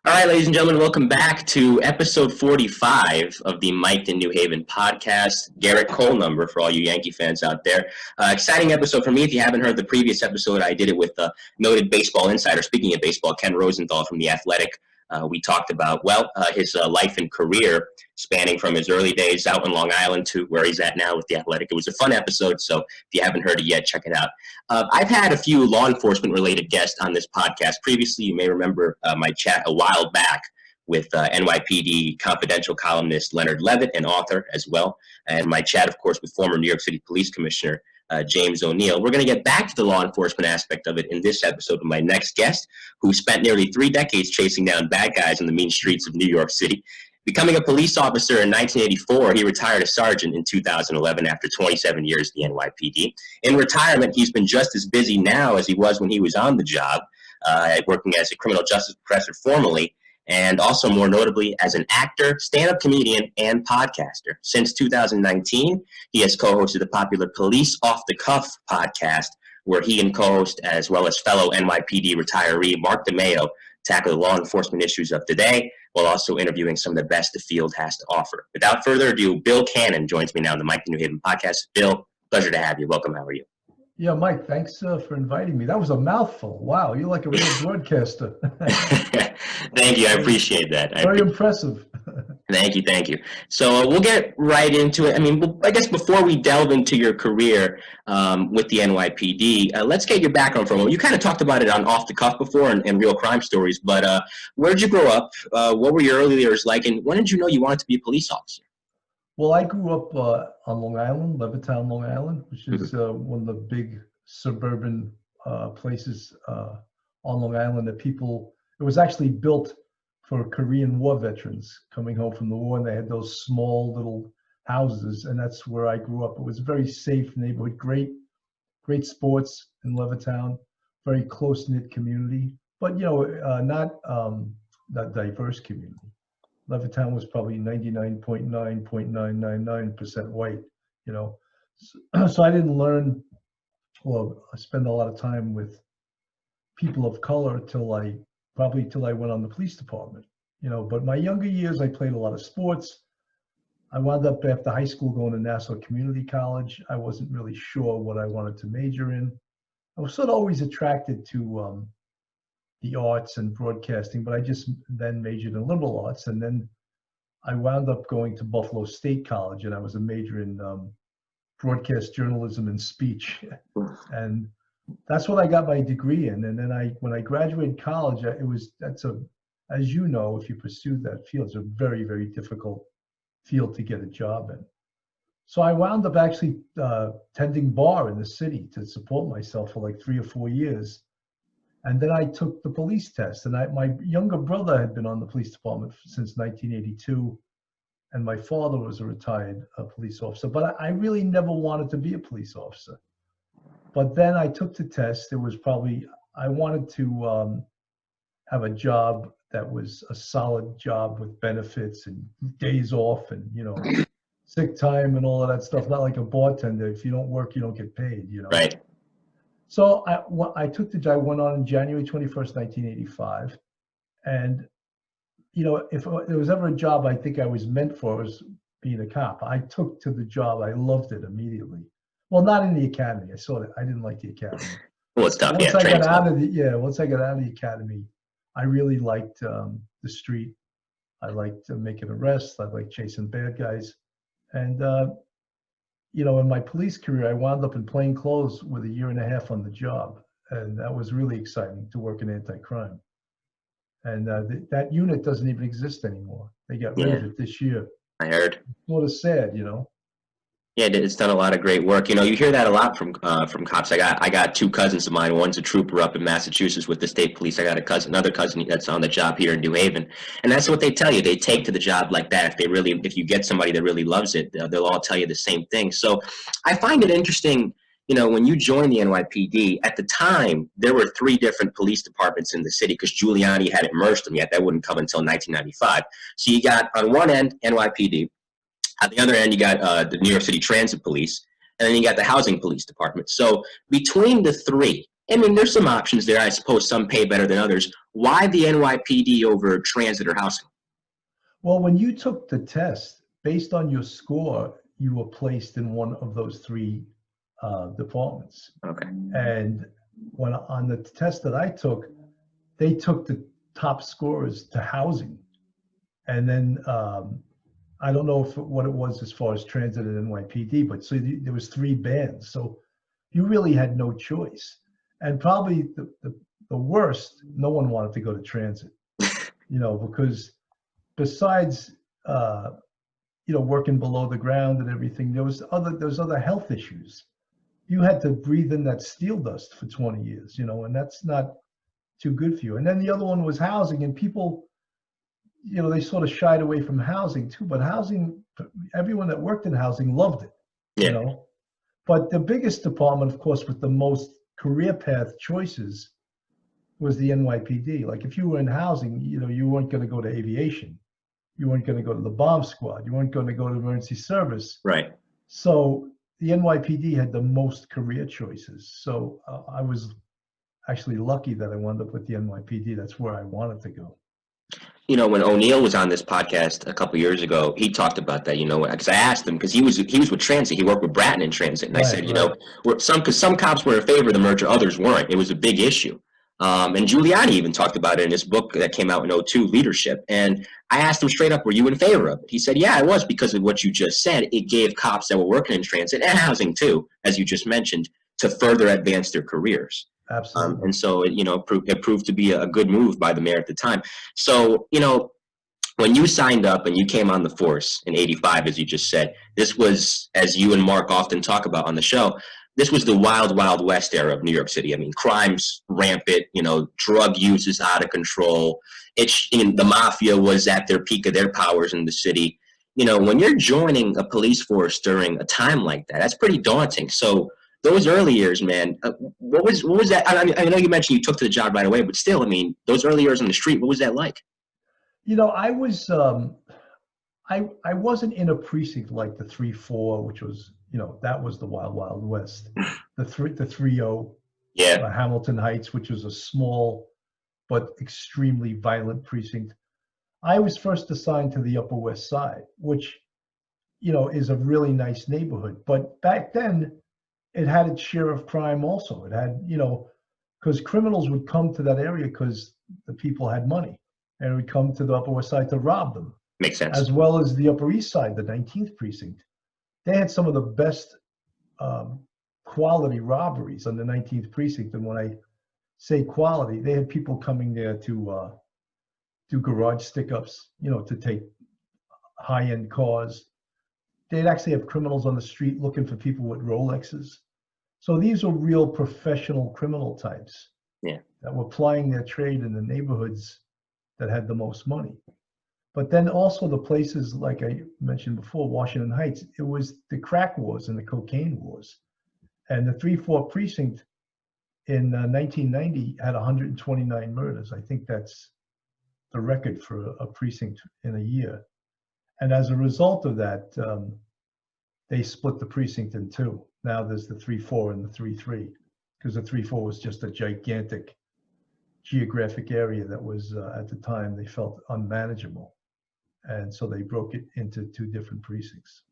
All right, ladies and gentlemen, welcome back to episode 45 of the Mike in New Haven podcast. Garrett Cole number for all you Yankee fans out there. Exciting episode for me. If you haven't heard the previous episode, I did it with noted baseball insider, speaking of baseball, Ken Rosenthal from The Athletic. We talked about, his life and career spanning from his early days out in Long Island to where he's at now with The Athletic. It was a fun episode, so if you haven't heard it yet, check it out. I've had a few law enforcement related guests on this podcast. Previously, you may remember my chat a while back with NYPD confidential columnist Leonard Levitt, an author as well, and my chat, of course, with former New York City Police Commissioner James O'Neill. We're going to get back to the law enforcement aspect of it in this episode with my next guest, who spent nearly 3 decades chasing down bad guys in the mean streets of New York City. Becoming a police officer in 1984, he retired as sergeant in 2011 after 27 years at the NYPD. In retirement, he's been just as busy now as he was when he was on the job, working as a criminal justice professor formerly, and also more notably as an actor, stand-up comedian, and podcaster. Since 2019, he has co-hosted the popular Police Off the Cuff podcast, where he and co-host, as well as fellow NYPD retiree Mark DeMeo, tackle the law enforcement issues of today, while also interviewing some of the best the field has to offer. Without further ado, Bill Cannon joins me now on the Mike in New Haven podcast. Bill, pleasure to have you. Welcome. How are you? Yeah, Mike, thanks for inviting me. That was a mouthful. Wow, you're like a real broadcaster. Thank you. I appreciate that. Very impressive. Thank you. So we'll get right into it. I mean, I guess before we delve into your career with the NYPD, let's get your background from it. You kind of talked about it on Off the Cuff before and Real Crime Stories, but where did you grow up? What were your early years like? And when did you know you wanted to be a police officer? Well, I grew up on Long Island, Levittown, Long Island, which is one of the big suburban places on Long Island that it was actually built for Korean War veterans coming home from the war, and they had those small little houses, and that's where I grew up. It was a very safe neighborhood, great sports in Levittown, very close-knit community, but not diverse community. Levittown was probably 99.9.999% white, so I didn't learn or spend a lot of time with people of color till I went on the police department, but my younger years, I played a lot of sports. I wound up after high school going to Nassau Community College. I wasn't really sure what I wanted to major in. I was sort of always attracted to the arts and broadcasting, but I just then majored in liberal arts. And then I wound up going to Buffalo State College, and I was a major in broadcast journalism and speech. And that's what I got my degree in. And then when I graduated college, as you know, if you pursue that field, it's a very, very difficult field to get a job in. So I wound up actually tending bar in the city to support myself for like 3 or 4 years. And then I took the police test, and my younger brother had been on the police department since 1982. And my father was a retired police officer, but I really never wanted to be a police officer. But then I took the test. I wanted to have a job that was a solid job with benefits and days off and, sick time and all of that stuff. Not like a bartender. If you don't work, you don't get paid, Right. So I took the job. I went on January 21st, 1985. And, if there was ever a job I think I was meant for, was being a cop. I took to the job. I loved it immediately. Well, not in the academy. I didn't like the academy. Well, it's tough. Once I got out of the academy, I really liked the street. I liked making arrests. I liked chasing bad guys. And, in my police career, I wound up in plain clothes with 1.5 years on the job. And that was really exciting to work in anti-crime. And that unit doesn't even exist anymore. They got rid of it this year. I heard. Sort of sad, Yeah, it's done a lot of great work. You hear that a lot from cops. I got 2 cousins of mine. One's a trooper up in Massachusetts with the state police. I got another cousin that's on the job here in New Haven, and that's what they tell you. They take to the job like that. If you get somebody that really loves it, they'll all tell you the same thing. So I find it interesting. When you joined the NYPD, at the time, there were 3 different police departments in the city because Giuliani hadn't merged them yet. That wouldn't come until 1995. So you got, on one end, NYPD. At the other end, you got the New York City Transit Police, and then you got the Housing Police Department. So between the 3, I mean, there's some options there. I suppose some pay better than others. Why the NYPD over transit or housing? Well, when you took the test, based on your score, you were placed in one of those three departments. Okay. And when on the test that I took, they took the top scorers to housing. And then I don't know what it was as far as transit and NYPD, but so there was three bands. So you really had no choice. And probably the worst, no one wanted to go to transit, because besides, working below the ground and everything, there's other health issues. You had to breathe in that steel dust for 20 years, and that's not too good for you. And then the other one was housing, and people, they sort of shied away from housing too, but housing, everyone that worked in housing loved it, Yeah. But the biggest department, of course, with the most career path choices was the NYPD. Like if you were in housing, you weren't going to go to aviation. You weren't going to go to the bomb squad. You weren't going to go to emergency service. Right. So the NYPD had the most career choices. So I was actually lucky that I wound up with the NYPD. That's where I wanted to go. When O'Neill was on this podcast a couple years ago, he talked about that. Because I asked him, because he was with transit, he worked with Bratton in transit, and I said, because some cops were in favor of the merger, others weren't. It was a big issue. And Giuliani even talked about it in his book that came out in '02, Leadership. And I asked him straight up, were you in favor of it? He said, yeah, I was, because of what you just said. It gave cops that were working in transit and housing too, as you just mentioned, to further advance their careers. Absolutely. And so it proved to be a good move by the mayor at the time. So, when you signed up and you came on the force in '85, as you just said, this was, as you and Mark often talk about on the show, this was the wild, wild west era of New York City. I mean, crime's rampant, drug use is out of control. The mafia was at their peak of their powers in the city. When you're joining a police force during a time like that, that's pretty daunting. So those early years, man, what was that? I know you mentioned you took to the job right away, but still, I mean, those early years on the street, what was that like? I was I wasn't in a precinct like the 3-4, which was, that was the wild, wild west. The 3-0, Yeah. Hamilton Heights, which was a small but extremely violent precinct. I was first assigned to the Upper West Side, which, is a really nice neighborhood. But back then, it had its share of crime also. It had, because criminals would come to that area because the people had money, and would come to the Upper West Side to rob them. Makes sense. As well as the Upper East Side, the 19th precinct. They had some of the best quality robberies on the 19th precinct. And when I say quality, they had people coming there to do garage stick-ups, to take high-end cars. They'd actually have criminals on the street looking for people with Rolexes. So these were real professional criminal types that were plying their trade in the neighborhoods that had the most money. But then also the places, like I mentioned before, Washington Heights, it was the crack wars and the cocaine wars. And the 3-4 precinct in 1990 had 129 murders. I think that's the record for a precinct in a year. And as a result of that, they split the precinct in two. Now there's the 3-4 and the 3-3, because the 3-4 was just a gigantic geographic area that was, at the time, they felt unmanageable. And so they broke it into two different precincts.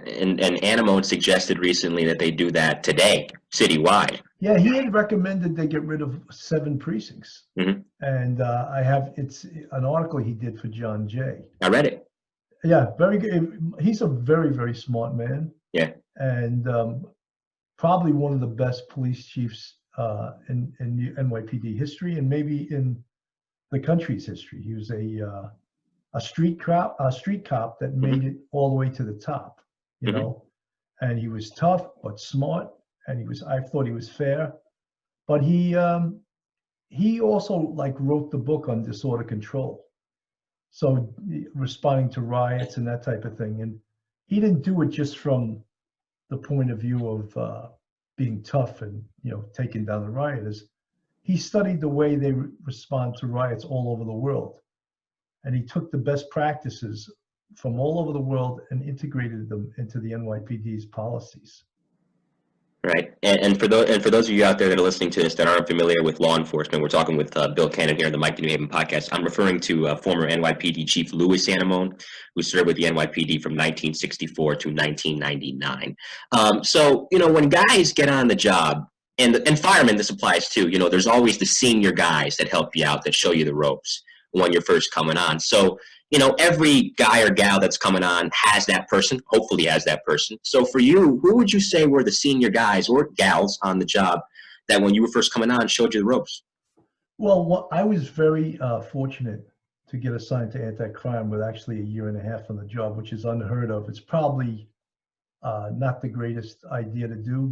And Anamone suggested recently that they do that today, citywide. Yeah, he had recommended they get rid of 7 precincts. Mm-hmm. And it's an article he did for John Jay. I read it. Yeah, very good. He's a very, very smart man. Yeah. And probably one of the best police chiefs in NYPD history, and maybe in the country's history. He was a street cop that made it all the way to the top, and he was tough but smart, and I thought he was fair, but he also wrote the book on disorder control, so responding to riots and that type of thing. And he didn't do it just from the point of view of being tough and taking down the rioters. He studied the way they respond to riots all over the world. And he took the best practices from all over the world and integrated them into the NYPD's policies. Right, and for those of you out there that are listening to this that aren't familiar with law enforcement, we're talking with Bill Cannon here on the Mike the New Haven podcast. I'm referring to former NYPD Chief Louis Anamone, who served with the NYPD from 1964 to 1999. So when guys get on the job, and firemen, this applies too. There's always the senior guys that help you out, that show you the ropes when you're first coming on. So every guy or gal that's coming on has that person, hopefully has that person. So for you, who would you say were the senior guys or gals on the job that when you were first coming on showed you the ropes? Well, I was very fortunate to get assigned to anti-crime with actually a year and a half on the job, which is unheard of. It's probably not the greatest idea to do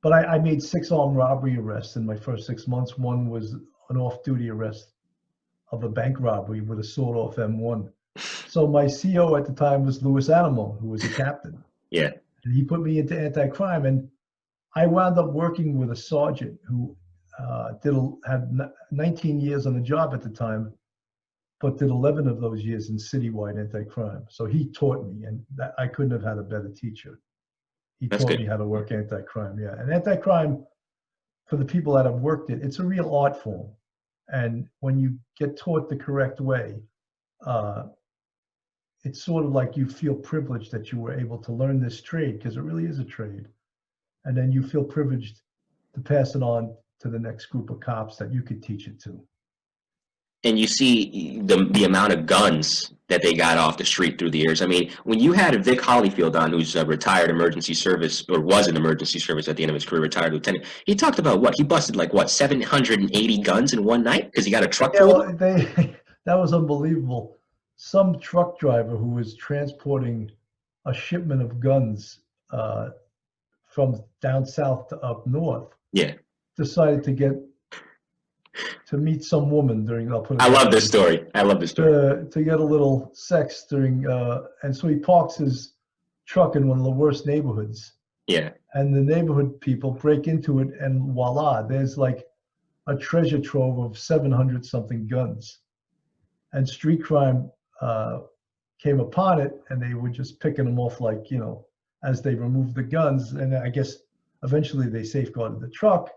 but I made 6 armed robbery arrests in my first 6 months. One was an off-duty arrest of a bank robbery with a sawed-off M1. So my CO at the time was Louis Anamone, who was a captain. Yeah. And he put me into anti-crime, and I wound up working with a sergeant who had 19 years on the job at the time, but did 11 of those years in citywide anti-crime. So he taught me, and I couldn't have had a better teacher. He That's taught good. me how to work anti-crime. Yeah, and anti-crime, for the people that have worked it, it's a real art form. And when you get taught the correct way, it's sort of like you feel privileged that you were able to learn this trade, because it really is a trade. And then you feel privileged to pass it on to the next group of cops that you could teach it to. And you see the amount of guns that they got off the street through the years. I mean, when you had Vic Hollyfield on, who's a retired emergency service, or was in emergency service at the end of his career, retired lieutenant, he talked about he busted 780 guns in one night because he got a truck full of them? That was unbelievable. Some truck driver who was transporting a shipment of guns from down south to up north, Yeah. decided to meet some woman during. I love this story. To get a little sex during, and so he parks his truck in one of the worst neighborhoods. Yeah. And the neighborhood people break into it, and voila, there's like a treasure trove of 700 something guns. And street crime came upon it, and they were just picking them off as they removed the guns. And I guess eventually they safeguarded the truck.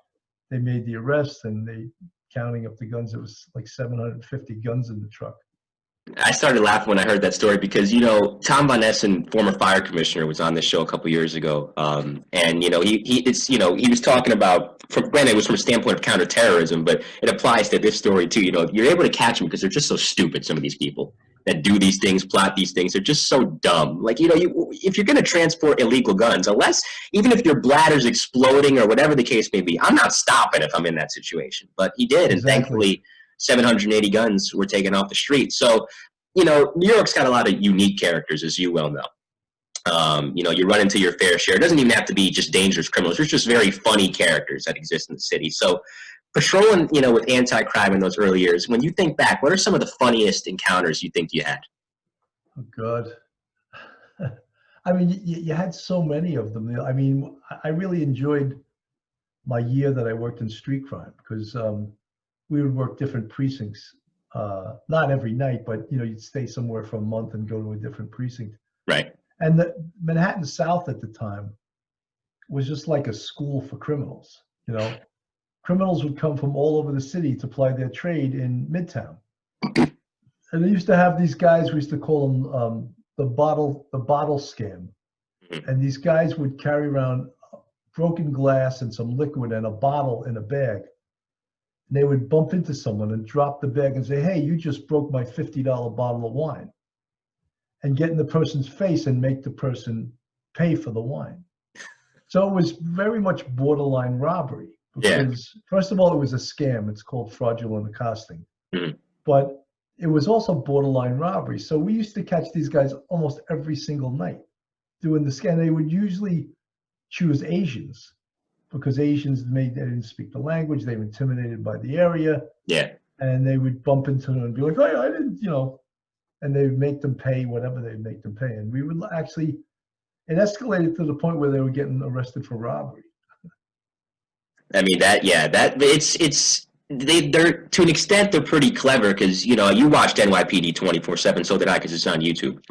They made the arrest, and they counting up the guns. It was like 750 guns in the truck. I started laughing when I heard that story because, Tom Von Essen, former fire commissioner, was on this show a couple years ago. And, he was talking about, granted, it was from a standpoint of counterterrorism, but it applies to this story too. You're able to catch them because they're just so stupid, some of these people that do these things, plot these things. They're just so dumb. If you're going to transport illegal guns, even if your bladder's exploding or whatever the case may be, I'm not stopping if I'm in that situation. But he did, and thankfully 780 guns were taken off the street. So, New York's got a lot of unique characters, as you well know. You run into your fair share. It doesn't even have to be just dangerous criminals. There's just very funny characters that exist in the city. So patrolling, with anti-crime in those early years, when you think back, what are some of the funniest encounters you think you had? Oh, God. I mean, you had so many of them. I mean, I really enjoyed my year that I worked in street crime, because we would work different precincts, not every night, but you'd stay somewhere for a month and go to a different precinct. Right. And the Manhattan South at the time was just like a school for criminals. Criminals would come from all over the city to ply their trade in Midtown. And they used to have these guys, we used to call them the bottle scam. And these guys would carry around broken glass and some liquid and a bottle in a bag. And they would bump into someone and drop the bag and say, "Hey, you just broke my $50 bottle of wine," and get in the person's face and make the person pay for the wine. So it was very much borderline robbery, because first of all, it was a scam. It's called fraudulent accosting. Mm-hmm. But it was also borderline robbery. So we used to catch these guys almost every single night doing the scam. They would usually choose Asians, because Asians, they didn't speak the language. They were intimidated by the area. Yeah. And they would bump into them and be like, "Hey, I didn't, and they would make them pay whatever they'd make them pay." And we would actually, it escalated to the point where they were getting arrested for robbery. I mean, they're to an extent, they're pretty clever, because, you watched NYPD 24/7, so did I, because it's on YouTube.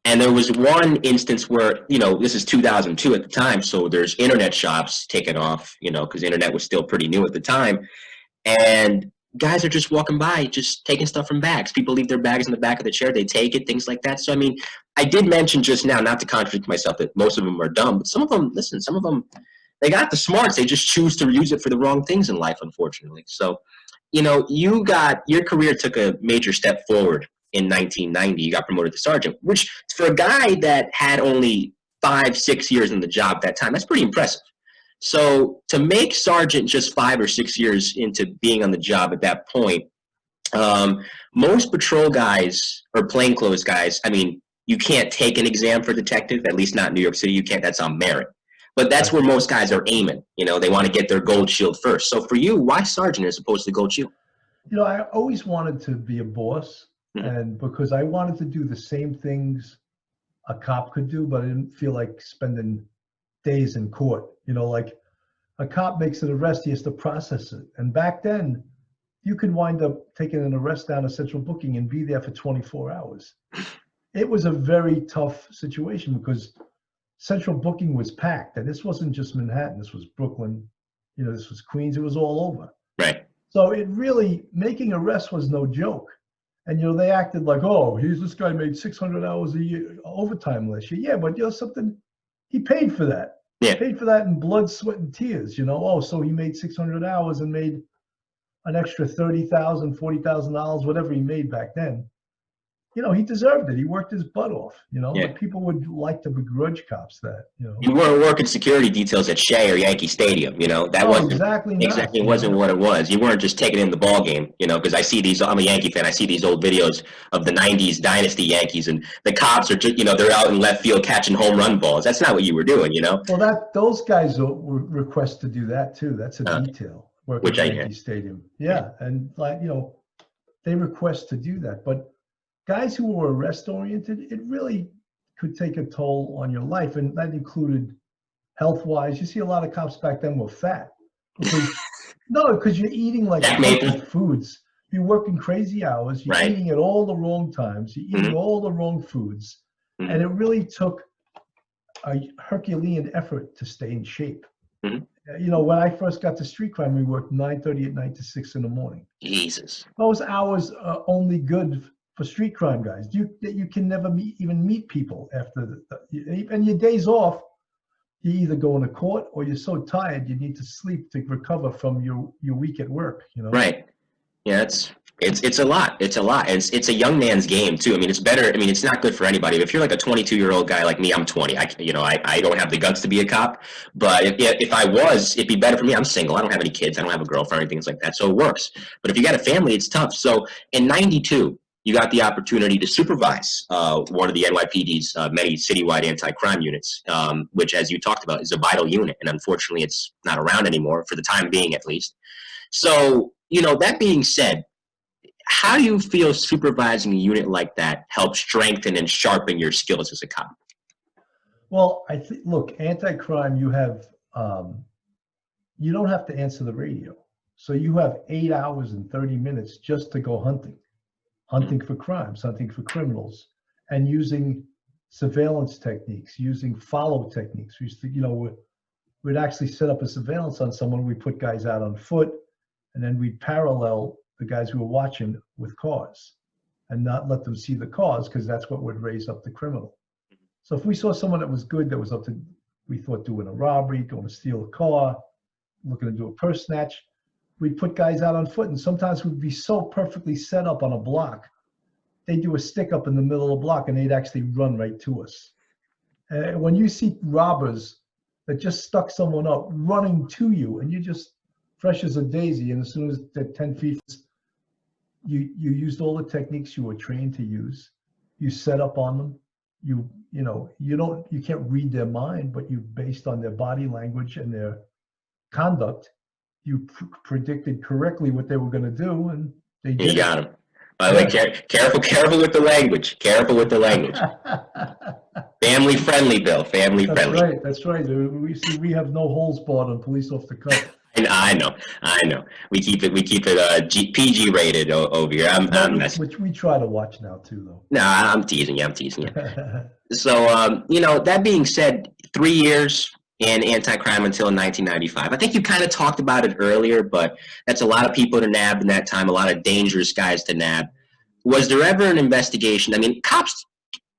And there was one instance where, this is 2002 at the time, so there's internet shops taking off, because internet was still pretty new at the time. And guys are just walking by, just taking stuff from bags. People leave their bags in the back of the chair. They take it, things like that. So, I mean, I did mention just now, not to contradict myself, that most of them are dumb. But some of them, they got the smarts. They just choose to use it for the wrong things in life, unfortunately. So, your career took a major step forward in 1990. You got promoted to sergeant, which for a guy that had only 5-6 years in the job at that time, that's pretty impressive. So to make sergeant just 5 or 6 years into being on the job at that point, most patrol guys or plainclothes guys, I mean, you can't take an exam for detective, at least not in New York City. You can't. That's on merit. But that's where most guys are aiming. They want to get their gold shield first. So for you, why sergeant as opposed to gold shield? I always wanted to be a boss, and because I wanted to do the same things a cop could do, but I didn't feel like spending days in court. Like a cop makes an arrest, he has to process it. And back then, you could wind up taking an arrest down to central booking and be there for 24 hours. It was a very tough situation because central booking was packed. And this wasn't just Manhattan. This was Brooklyn. This was Queens. It was all over. Right. So it really, making arrests was no joke. And, they acted like, oh, this guy made 600 hours a year overtime last year. Yeah, but something, he paid for that. Yeah. He paid for that in blood, sweat, and tears, Oh, so he made 600 hours and made an extra $30,000, $40,000, whatever he made back then. He deserved it. He worked his butt off, Yeah. But people would like to begrudge cops that, You weren't working security details at Shea or Yankee Stadium, that wasn't exactly wasn't what it was. You weren't just taking in the ball game, because I'm a Yankee fan. I see these old videos of the 90s dynasty Yankees, and the cops are just, they're out in left field catching home run balls. That's not what you were doing, Well, those guys will request to do that too. That's a detail. Working at Yankee Stadium. Yeah. And they request to do that. But guys who were arrest oriented, it really could take a toll on your life. And that included health wise. You see a lot of cops back then were fat. Because you're eating like foods. You're working crazy hours. You're eating at all the wrong times. You're eating all the wrong foods. And it really took a Herculean effort to stay in shape. When I first got to street crime, we worked 9:30 at night to 6 in the morning. Jesus. Those hours are only good for street crime guys. You can never even meet people after and your days off. You either go into court or you're so tired you need to sleep to recover from your week at work. Right. Yeah, it's a lot. It's a lot. And it's a young man's game too. I mean, it's better. I mean, it's not good for anybody. If you're like a 22-year-old guy like me, I'm 20. I don't have the guts to be a cop. But if I was, it'd be better for me. I'm single. I don't have any kids. I don't have a girlfriend or anything like that. So it works. But if you got a family, it's tough. So in '92, you got the opportunity to supervise one of the NYPD's many citywide anti-crime units, which, as you talked about, is a vital unit. And unfortunately, it's not around anymore, for the time being at least. So, that being said, how do you feel supervising a unit like that helps strengthen and sharpen your skills as a cop? Well, look, anti-crime, you don't have to answer the radio. So you have 8 hours and 30 minutes just to go hunting for crimes, hunting for criminals, and using surveillance techniques, using follow techniques. We used to, we'd actually set up a surveillance on someone. We put guys out on foot, and then we'd parallel the guys who were watching with cars and not let them see the cars, because that's what would raise up the criminal. So if we saw someone that was good, that was up to, we thought, doing a robbery, going to steal a car, looking to do a purse snatch, we'd put guys out on foot. And sometimes we'd be so perfectly set up on a block, they'd do a stick up in the middle of the block and they'd actually run right to us. And when you see robbers that just stuck someone up running to you, and you just fresh as a daisy, and as soon as they're 10 feet, you used all the techniques you were trained to use. You set up on them. You can't read their mind, but you, based on their body language and their conduct, you predicted correctly what they were going to do, and they did. You got them. By the way, careful with the language. Careful with the language. Family friendly, Bill. Family friendly. That's right. We have no holes barred on police off the cuff. I know. We keep it PG rated over here. Well, I'm messing. which we try to watch now too, No, I'm teasing you. I'm teasing you. though. So, that being said, 3 years in anti-crime until 1995. I think you kind of talked about it earlier, but that's a lot of people to nab in that time, a lot of dangerous guys to nab. Was there ever an investigation? I mean, cops,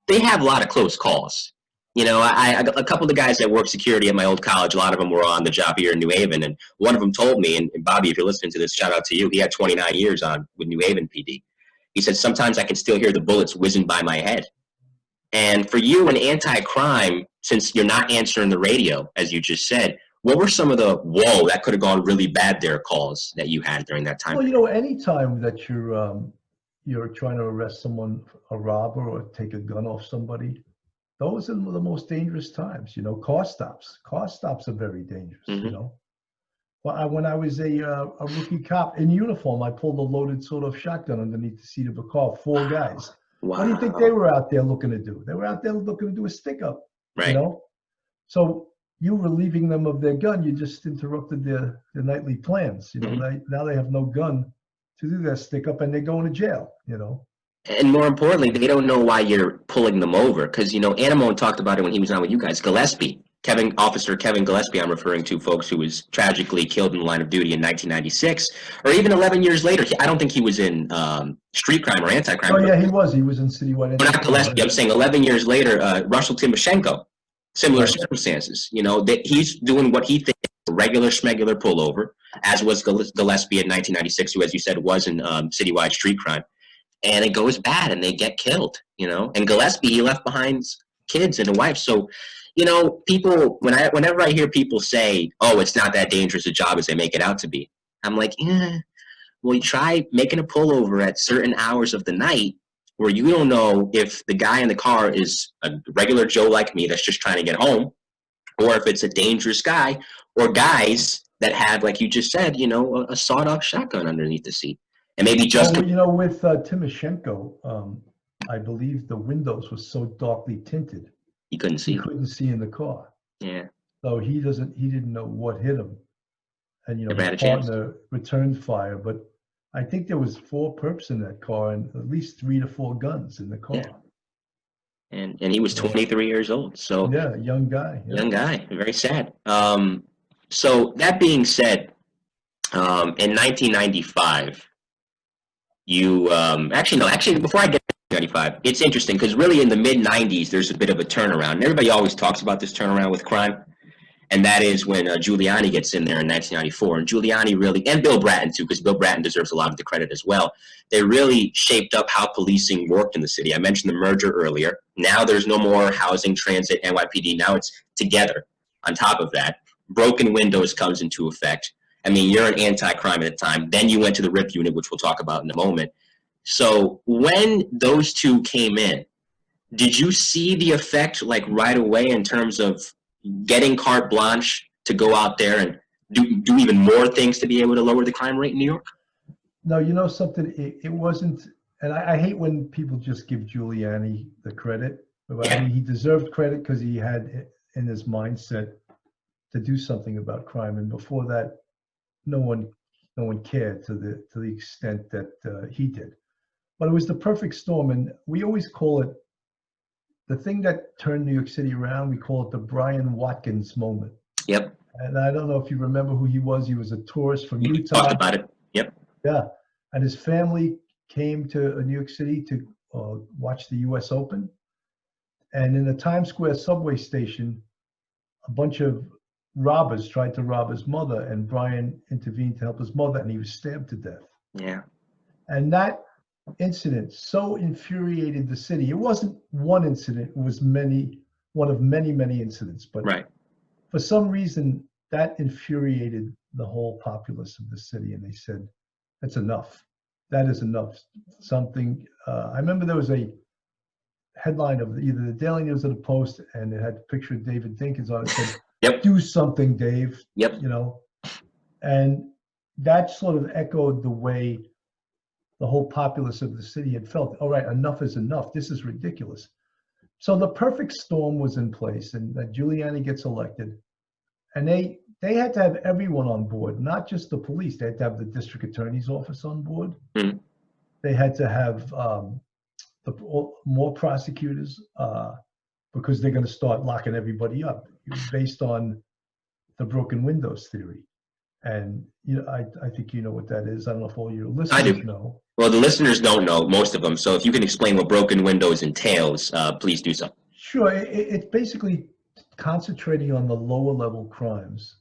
they have a lot of close calls. A couple of the guys that worked security at my old college, a lot of them were on the job here in New Haven, and one of them told me, and Bobby, if you're listening to this, shout out to you. He had 29 years on with New Haven PD. He said, sometimes I can still hear the bullets whizzing by my head. And for you in anti-crime, since you're not answering the radio, as you just said, what were some of the, whoa, that could have gone really bad there calls that you had during that time? Well, anytime that you're trying to arrest someone, a robber, or take a gun off somebody, those are the most dangerous times. Car stops. Car stops are very dangerous. Mhm. Well, when I was a rookie cop in uniform, I pulled a loaded sawed-off shotgun underneath the seat of a car. 4 guys. Wow. What do you think they were out there looking to do? They were out there looking to do a stick-up. Right. So you relieving them of their gun, you just interrupted their nightly plans. Now they have no gun to do their stick-up, and they're going to jail. And more importantly, they don't know why you're pulling them over. Because, Anamone talked about it when he was on with you guys. Gillespie, Officer Kevin Gillespie, I'm referring to, folks, who was tragically killed in the line of duty in 1996. Or even 11 years later. I don't think he was in street crime or anti-crime. Oh, yeah, he was. He was in citywide. Not Gillespie. I'm saying 11 years later, Russell Timoshenko. Similar Right. circumstances. That he's doing what he thinks is a regular schmegular pullover, as was Gillespie in 1996, who, as you said, was in citywide street crime. And it goes bad and they get killed, And Gillespie, he left behind kids and a wife. So, people, whenever I hear people say, oh, it's not that dangerous a job as they make it out to be, I'm like, well, you try making a pullover at certain hours of the night where you don't know if the guy in the car is a regular Joe like me that's just trying to get home, or if it's a dangerous guy, or guys that have, like you just said, a sawed-off shotgun underneath the seat. And maybe just with Timoshenko, I believe the windows were so darkly tinted he couldn't see. he couldn't see in the car. Yeah. So he didn't know what hit him, and Never had a his chance. partner returned fire. But I think there was 4 perps in that car and at least 3 to 4 guns in the car. Yeah. And he was 23 years old. So yeah, young guy. Yeah. Young guy. Very sad. So that being said, in 1995. You actually before I get to 95, it's interesting because really in the mid 90s there's a bit of a turnaround. And everybody always talks about this turnaround with crime, and that is when Giuliani gets in there in 1994. And Giuliani really, and Bill Bratton too, because Bill Bratton deserves a lot of the credit as well. They really shaped up how policing worked in the city. I mentioned the merger earlier. Now there's no more housing, transit, NYPD. Now it's together. On top of that, broken windows comes into effect. I mean, you're an anti-crime at the time. Then you went to the RIP unit, which we'll talk about in a moment. So when those two came in, did you see the effect like right away in terms of getting carte blanche to go out there and do even more things to be able to lower the crime rate in New York? No, something, it wasn't, and I hate when people just give Giuliani the credit. Yeah. I mean, he deserved credit because he had in his mindset to do something about crime. And before that, no one cared to the extent that he did. But it was the perfect storm, and we always call it the thing that turned New York City around. We call it the Brian Watkins moment. Yep. And I don't know if you remember who he was. He was a tourist from We Utah. talked about it. Yep. Yeah, and his family came to New York City to watch the U.S. Open, and in the Times Square subway station, a bunch of robbers tried to rob his mother, and Brian intervened to help his mother, and he was stabbed to death. Yeah. And that incident so infuriated the city. It wasn't one incident, it was one of many incidents. But right. For some reason, that infuriated the whole populace of the city, and they said, that's enough. That is enough. Something, I remember there was a headline of either the Daily News or the Post, and it had a picture of David Dinkins on it. Said, Yep. Do something, Dave. Yep. And that sort of echoed the way the whole populace of the city had felt. All right, enough is enough. This is ridiculous. So the perfect storm was in place, and that Giuliani gets elected, and they they had to have everyone on board, not just the police. They had to have the district attorney's office on board. Mhm. They had to have more prosecutors because they're going to start locking everybody up based on the broken windows theory. And I think you know what that is. I don't know if all your I listeners do. know. Well, the listeners don't know, most of them. So if you can explain what broken windows entails, please do so. Sure, it's basically concentrating on the lower level crimes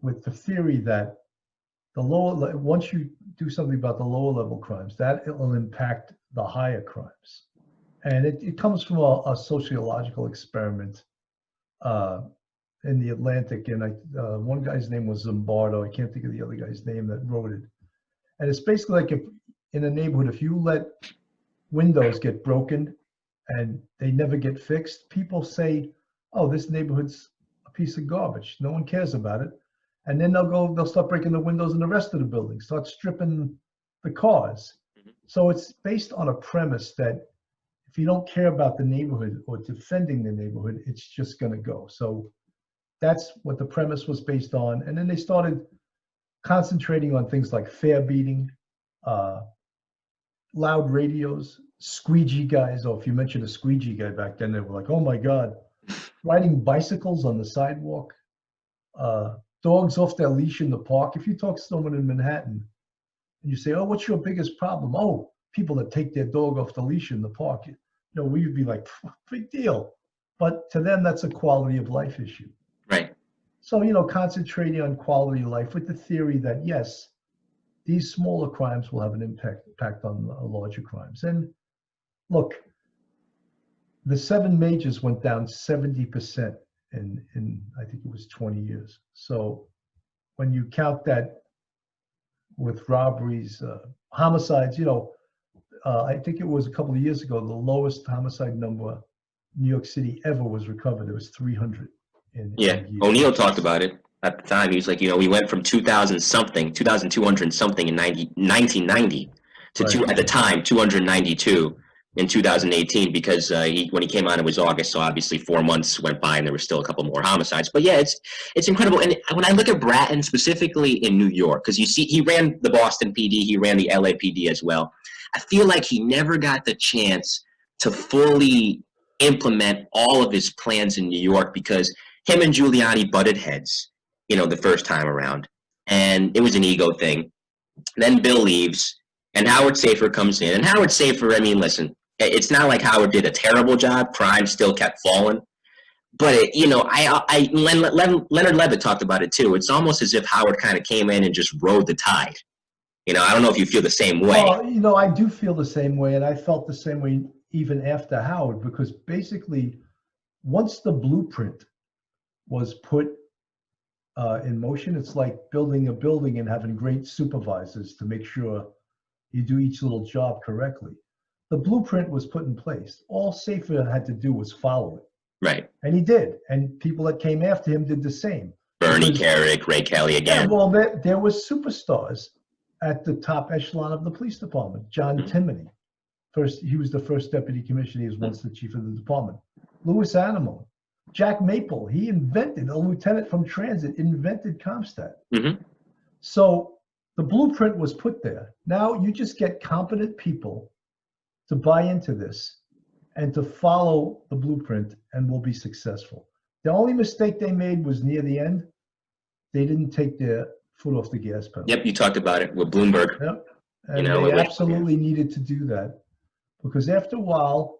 with the theory that once you do something about the lower level crimes, that it will impact the higher crimes. And it comes from a sociological experiment in the Atlantic. And one guy's name was Zimbardo. I can't think of the other guy's name that wrote it. And it's basically like if in a neighborhood, if you let windows get broken and they never get fixed, people say, oh, this neighborhood's a piece of garbage. No one cares about it. And then they'll start breaking the windows in the rest of the building, start stripping the cars. Mhm. So it's based on a premise that if you don't care about the neighborhood or defending the neighborhood, it's just going to go. So that's what the premise was based on. And then they started concentrating on things like fare beating, loud radios, squeegee guys. Oh, if you mentioned a squeegee guy back then, they were like, oh my God, riding bicycles on the sidewalk, dogs off their leash in the park. If you talk to someone in Manhattan and you say, oh, what's your biggest problem? Oh, people that take their dog off the leash in the park. We'd be like, big deal. But to them, that's a quality of life issue. Right. So, concentrating on quality of life with the theory that, yes, these smaller crimes will have an impact on larger crimes. And look, the 7 majors went down 70% in I think it was 20 years. So when you count that with robberies, homicides, I think it was a couple of years ago, the lowest homicide number New York City ever was recovered. It was 300 in Yeah. a year. O'Neill talked about it at the time. He was like, we went from 2,200 something in 1990 to Right. at the time, 292 in 2018, because when he came on, it was August. So obviously 4 months went by and there were still a couple more homicides. But yeah, it's incredible. And when I look at Bratton specifically in New York, because you see, he ran the Boston PD, he ran the LAPD as well. I feel like he never got the chance to fully implement all of his plans in New York because him and Giuliani butted heads, the first time around. And it was an ego thing. Then Bill leaves, and Howard Safir comes in. And Howard Safir, I mean, listen, it's not like Howard did a terrible job. Crime still kept falling. But, Leonard Levitt talked about it, too. It's almost as if Howard kind of came in and just rode the tide. I don't know if you feel the same way. Well, I do feel the same way, and I felt the same way even after Howard, because basically, once the blueprint was put in motion, it's like building a building and having great supervisors to make sure you do each little job correctly. The blueprint was put in place. All Safir had to do was follow it. Right. And he did. And people that came after him did the same. Bernie Carrick, Ray Kelly again. Yeah, well, there was superstars at the top echelon of the police department. John Timoney. He was the first deputy commissioner. He was once the chief of the department. Louis Animo. Jack Maple, a lieutenant from transit, invented CompStat. Mm-hmm. So the blueprint was put there. Now you just get competent people to buy into this and to follow the blueprint, and we'll be successful. The only mistake they made was near the end. They didn't take their foot off the gas pedal. Yep, you talked about it with Bloomberg. Yep. And they absolutely needed to do that, because after a while,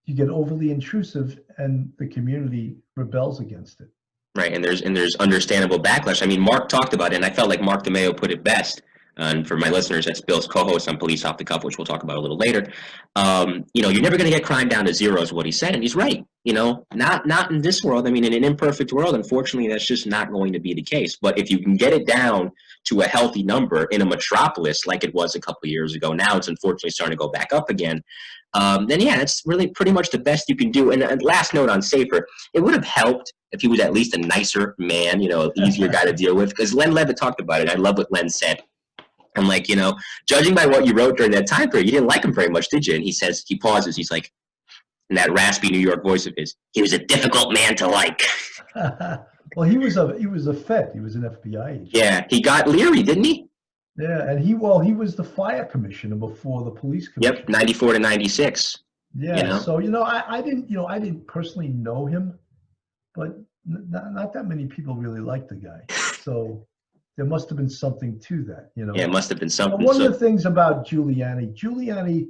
you get overly intrusive and the community rebels against it. Right, and there's understandable backlash. I mean, Mark talked about it, and I felt like Mark DeMeo put it best. And for my listeners, that's Bill's co-host on Police Off the Cuff, which we'll talk about a little later. You're never going to get crime down to zero is what he said, and he's right. Not in this world. I mean, in an imperfect world, unfortunately, that's just not going to be the case. But if you can get it down to a healthy number in a metropolis like it was a couple of years ago, now it's unfortunately starting to go back up again. Then yeah, that's really pretty much the best you can do. And last note on Safir, it would have helped if he was at least a nicer man, easier guy to deal with. Because Len Levitt talked about it. I love what Len said. I'm like, judging by what you wrote during that time period, you didn't like him very much, did you? And he pauses, he's like, in that raspy New York voice of his, he was a difficult man to like. Well, he was a Fed. He was an FBI agent. Yeah, he got leery, didn't he? Yeah, and he was the fire commissioner before the police Yep, commissioner. 94 to 96. You Yeah, know. so I didn't personally know him, but not that many people really liked the guy. So there must have been something to that, Yeah, it must have been But something. one of So the things about Giuliani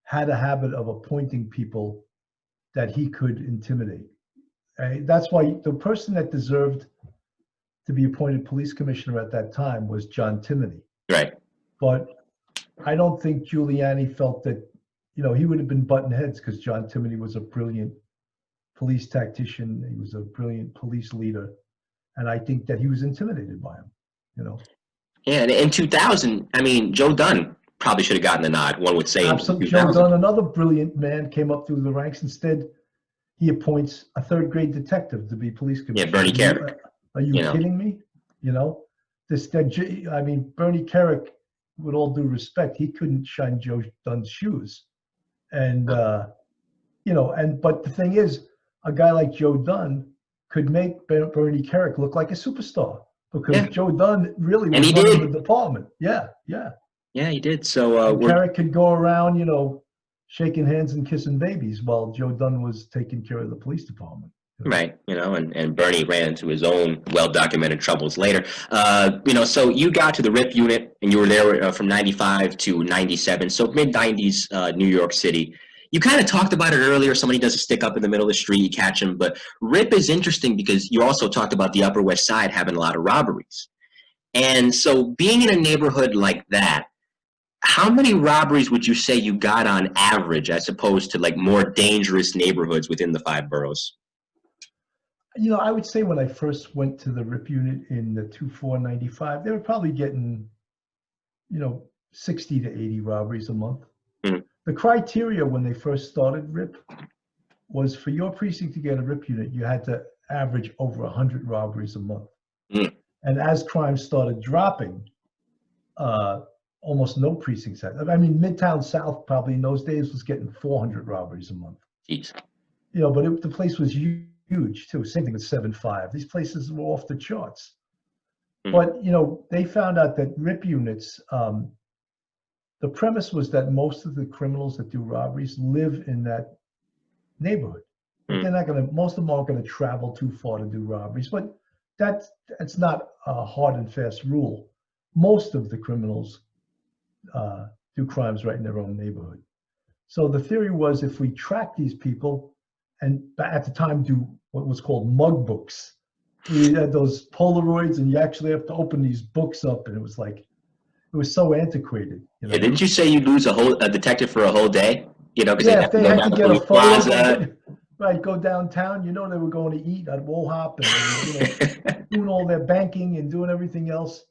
had a habit of appointing people that he could intimidate. That's why the person that deserved to be appointed police commissioner at that time was John Timoney. right. But I don't think Giuliani felt that, he would have been button heads because John Timoney was a brilliant police tactician. He was a brilliant police leader. And I think that he was intimidated by him. Yeah, and in 2000, I mean, Joe Dunn probably should have gotten the nod. One would say in Absolutely. Joe 2000. Dunn, another brilliant man, came up through the ranks. Instead, he appoints a third grade detective to be police Yeah, commissioner. Bernie Carrick. Are you kidding me? Bernie Carrick, with all due respect, he couldn't shine Joe Dunn's shoes. And, but the thing is, a guy like Joe Dunn could make Bernie Carrick look like a superstar because Yeah. Joe Dunn really And was he running did. the department. Yeah. Yeah, he did. So And Carrick could go around, shaking hands and kissing babies while Joe Dunn was taking care of the police department. right, and Bernie ran into his own well-documented troubles later. So you got to the RIP unit, and you were there from 95 to 97, so mid-90s New York City. You kind of talked about it earlier. Somebody does a stick up in the middle of the street, you catch him. But RIP is interesting because you also talked about the Upper West Side having a lot of robberies. And so being in a neighborhood like that, how many robberies would you say you got on average as opposed to like more dangerous neighborhoods within the five boroughs? I would say when I first went to the RIP unit in the 2495, they were probably getting, 60 to 80 robberies a month. Mhm. The criteria when they first started RIP was for your precinct to get a RIP unit, you had to average over 100 robberies a month. Mm. And as crime started dropping, almost no precincts had. I mean, Midtown South probably in those days was getting 400 robberies a month. Jeez. But the place was huge too. Same thing with 7-5. These places were off the charts. Mhm. But they found out that RIP units. The premise was that most of the criminals that do robberies live in that neighborhood. But they're not going to. Most of them aren't going to travel too far to do robberies. But that's not a hard and fast rule. Most of the criminals do crimes right in their own neighborhood. So the theory was if we track these people, and at the time do what was called mug books, we had those Polaroids, and you actually have to open these books up, and it was so antiquated. Yeah, didn't you say you'd lose a detective for a whole day? Because Yeah, they'd if have to they go had down to to get a Police photo, Plaza. right, go downtown. They were going to eat at Wohop, and they were, doing all their banking and doing everything else.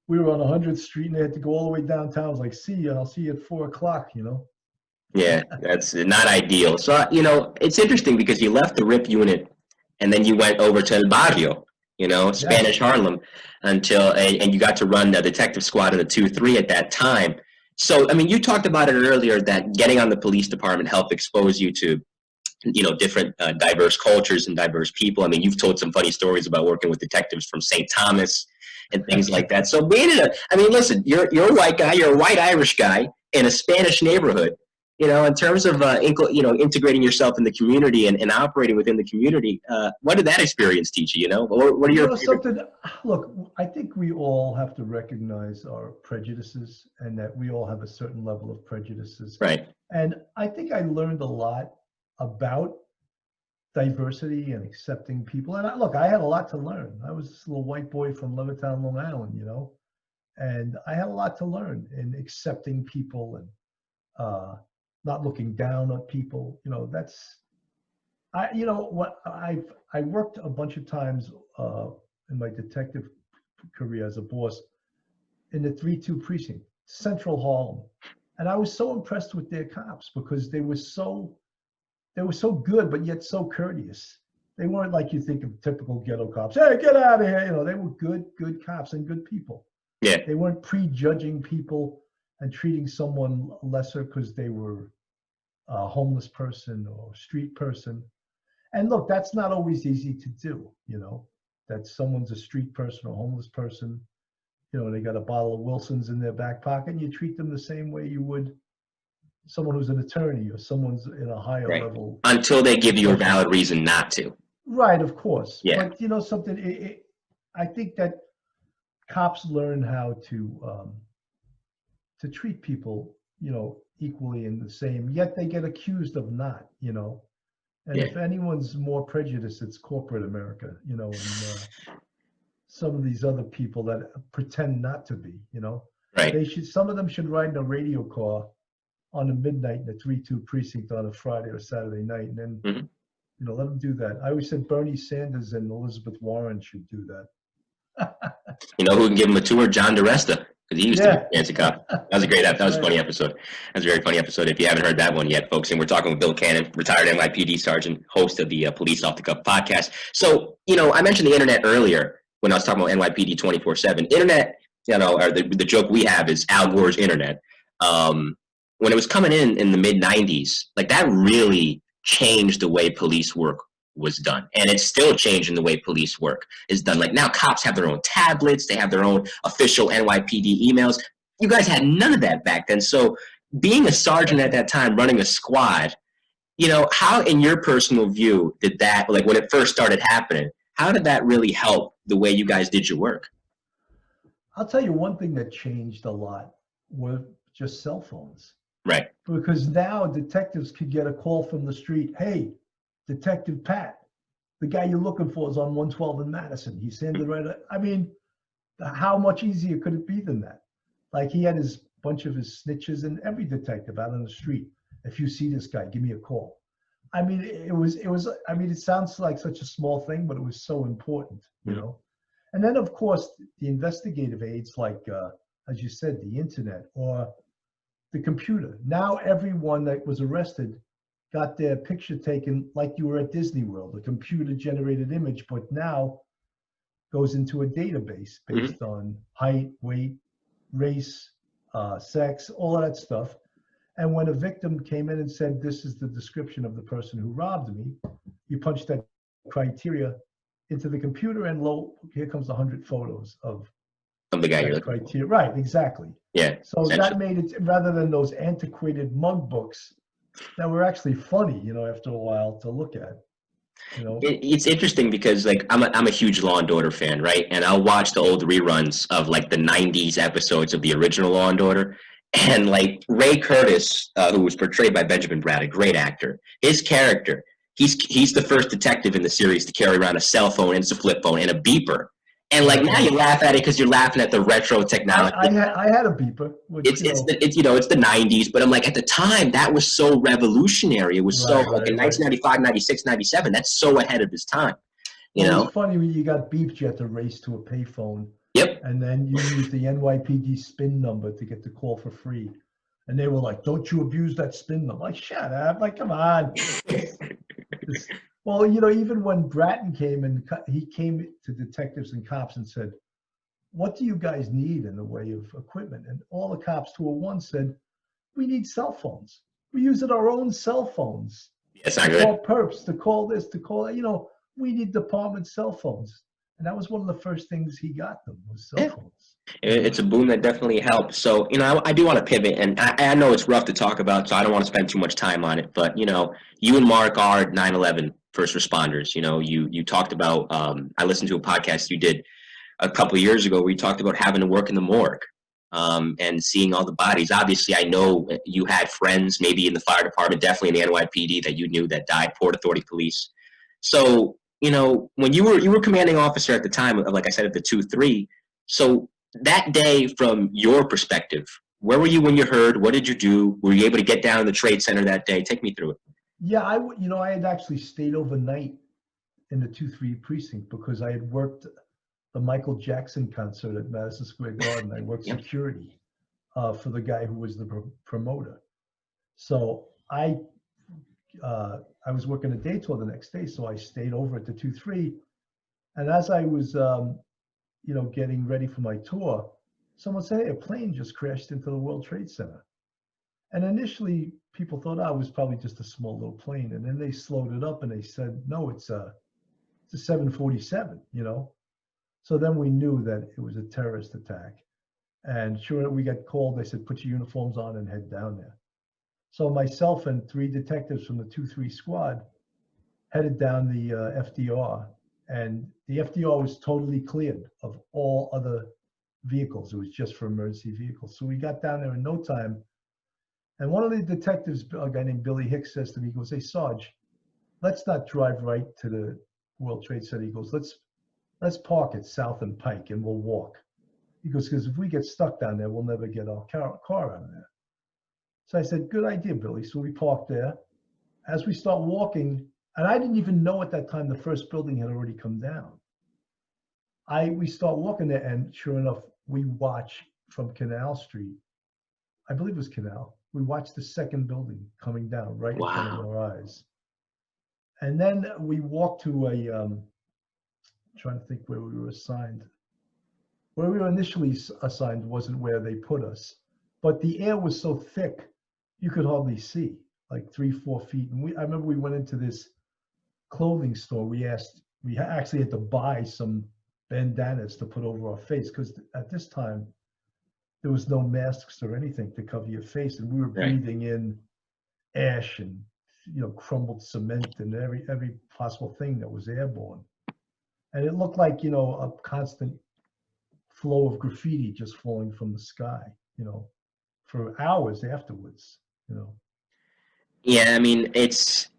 We were on 100th Street, and they had to go all the way downtown. I was like, "See you. I'll see you at 4 o'clock." Yeah, that's not ideal. So, it's interesting because you left the RIP unit and then you went over to El Barrio, Spanish Yes. Harlem, and you got to run the detective squad in the 2-3 at that time. So, I mean, you talked about it earlier that getting on the police department helped expose you to, different diverse cultures and diverse people. I mean, you've told some funny stories about working with detectives from St. Thomas and things like that. So listen, you're a white guy, you're a white Irish guy in a Spanish neighborhood. In terms of integrating yourself in the community and operating within the community, what did that experience teach you? What are your Something. Look, I think we all have to recognize our prejudices, and that we all have a certain level of prejudices. right? And I think I learned a lot about diversity and accepting people. And I had a lot to learn. I was this little white boy from Levittown, Long Island, and I had a lot to learn in accepting people and not looking down on people. I worked a bunch of times in my detective career as a boss in the 3-2 precinct, Central Harlem, and I was so impressed with their cops because they were so good, but yet so courteous. They weren't like you think of typical ghetto cops. Hey, get out of here! They were good cops and good people. Yeah. They weren't prejudging people and treating someone lesser because they were a homeless person or street person. And look, that's not always easy to do, that someone's a street person or homeless person, they got a bottle of Wilson's in their back pocket, and you treat them the same way you would someone who's an attorney or someone's in a higher Right. level. Until they give you a valid reason not to. Right, of course. Yeah. But something, I think that cops learn how to treat people, equally and the same, yet they get accused of not, And Yeah. if anyone's more prejudiced, it's corporate America, and some of these other people that pretend not to be, Right. Some of them should ride in a radio car on a midnight in a 3-2 precinct on a Friday or Saturday night, and then, Mhm. let them do that. I always said Bernie Sanders and Elizabeth Warren should do that. You know who can give him a tour? John DeResta, because he used to be a fancy cop. That was a great episode. That was a funny episode. That was a very funny episode. If you haven't heard that one yet, folks, and we're talking with Bill Cannon, retired NYPD sergeant, host of the Police Off the Cuff podcast. So, I mentioned the internet earlier when I was talking about NYPD 24/7. Internet, or the joke we have is Al Gore's internet. When it was coming in the mid-90s, like that really changed the way police work was done. And it's still changing the way police work is done. Like now cops have their own tablets. They have their own official NYPD emails. You guys had none of that back then. So being a sergeant at that time, running a squad, how in your personal view did that, like when it first started happening, how did that really help the way you guys did your work? I'll tell you one thing that changed a lot were just cell phones. Right. Because now detectives could get a call from the street. Hey, Detective Pat, the guy you're looking for is on 112 in Madison. He's handed right. I mean, how much easier could it be than that? Like he had his bunch of his snitches and every detective out on the street. If you see this guy, give me a call. I mean, it was. I mean, it sounds like such a small thing, but it was so important, And then, of course, the investigative aids, like as you said, the internet or the computer. Now, everyone that was arrested got their picture taken like you were at Disney World, a computer-generated image, but now goes into a database based on height, weight, race, sex, all of that stuff. And when a victim came in and said, this is the description of the person who robbed me, you punch that criteria into the computer and here comes 100 photos of the guy you're looking for. Right, exactly. Yeah. So that made it, rather than those antiquated mug books that were actually funny, after a while to look at. It's interesting because like I'm a huge Law and Order fan, right? And I'll watch the old reruns of like the 90s episodes of the original Law and Order. And like Ray Curtis, who was portrayed by Benjamin Bratt, a great actor, his character, he's the first detective in the series to carry around a cell phone and a flip phone and a beeper. And like now you laugh at it because you're laughing at the retro technology. I had a beeper. Which, it's the 90s, but I'm like at the time that was so revolutionary. It was in 1995, 96, 97. That's so ahead of his time. It was funny when you got beeped, you had to race to a payphone. Yep. And then you used the NYPD SPIN number to get the call for free. And they were like, "Don't you abuse that SPIN number?" Like, shut up! Like, come on. Well, even when Bratton came and he came to detectives and cops and said, "What do you guys need in the way of equipment?" And all the cops to a one said, "We need cell phones. We use our own cell phones. Yes, to call perps, to call this, to call, we need department cell phones." And that was one of the first things he got them was cell phones. It's a boom that definitely helped. So, I do want to pivot, and I know it's rough to talk about, so I don't want to spend too much time on it. But, you and Mark are 9/11 first responders. You talked about, I listened to a podcast you did a couple of years ago where you talked about having to work in the morgue and seeing all the bodies. Obviously, I know you had friends, maybe in the fire department, definitely in the NYPD that you knew that died, Port Authority Police. So, when you were commanding officer at the time, like I said, at the 2-3, so that day from your perspective, where were you when you heard? What did you do? Were you able to get down to the Trade Center that day? Take me through it. Yeah, I had actually stayed overnight in the 2-3 precinct because I had worked the Michael Jackson concert at Madison Square Garden. I worked security for the guy who was the promoter. So I was working a day tour the next day, so I stayed over at the 2-3. And as I was, getting ready for my tour, someone said, "Hey, a plane just crashed into the World Trade Center." And initially, people thought, oh, it was probably just a small little plane. And then they slowed it up and they said, no, it's a 747, you know? So then we knew that it was a terrorist attack. And sure, we got called. They said, put your uniforms on and head down there. So myself and 3 detectives from the 2-3 squad headed down the FDR. And the FDR was totally cleared of all other vehicles. It was just for emergency vehicles. So we got down there in no time. And one of the detectives, a guy named Billy Hicks, says to me, he goes, hey, Sarge, let's not drive right to the World Trade Center. He goes, let's park at South and Pike and we'll walk. He goes, because if we get stuck down there, we'll never get our car out of there. So I said, good idea, Billy. So we parked there. As we start walking, and I didn't even know at that time the first building had already come down. We start walking there, and sure enough, we watch from Canal Street. I believe it was Canal. We watched the second building coming down right in front of our eyes. And then we walked to trying to think where we were assigned. Where we were initially assigned wasn't where they put us, but the air was so thick, you could hardly see, like 3-4 feet. And I remember we went into this clothing store. We actually had to buy some bandanas to put over our face, because at this time, there was no masks or anything to cover your face. And we were breathing in ash and, crumbled cement and every possible thing that was airborne. And it looked like, a constant flow of graffiti just falling from the sky, for hours afterwards, Yeah, I mean, it's,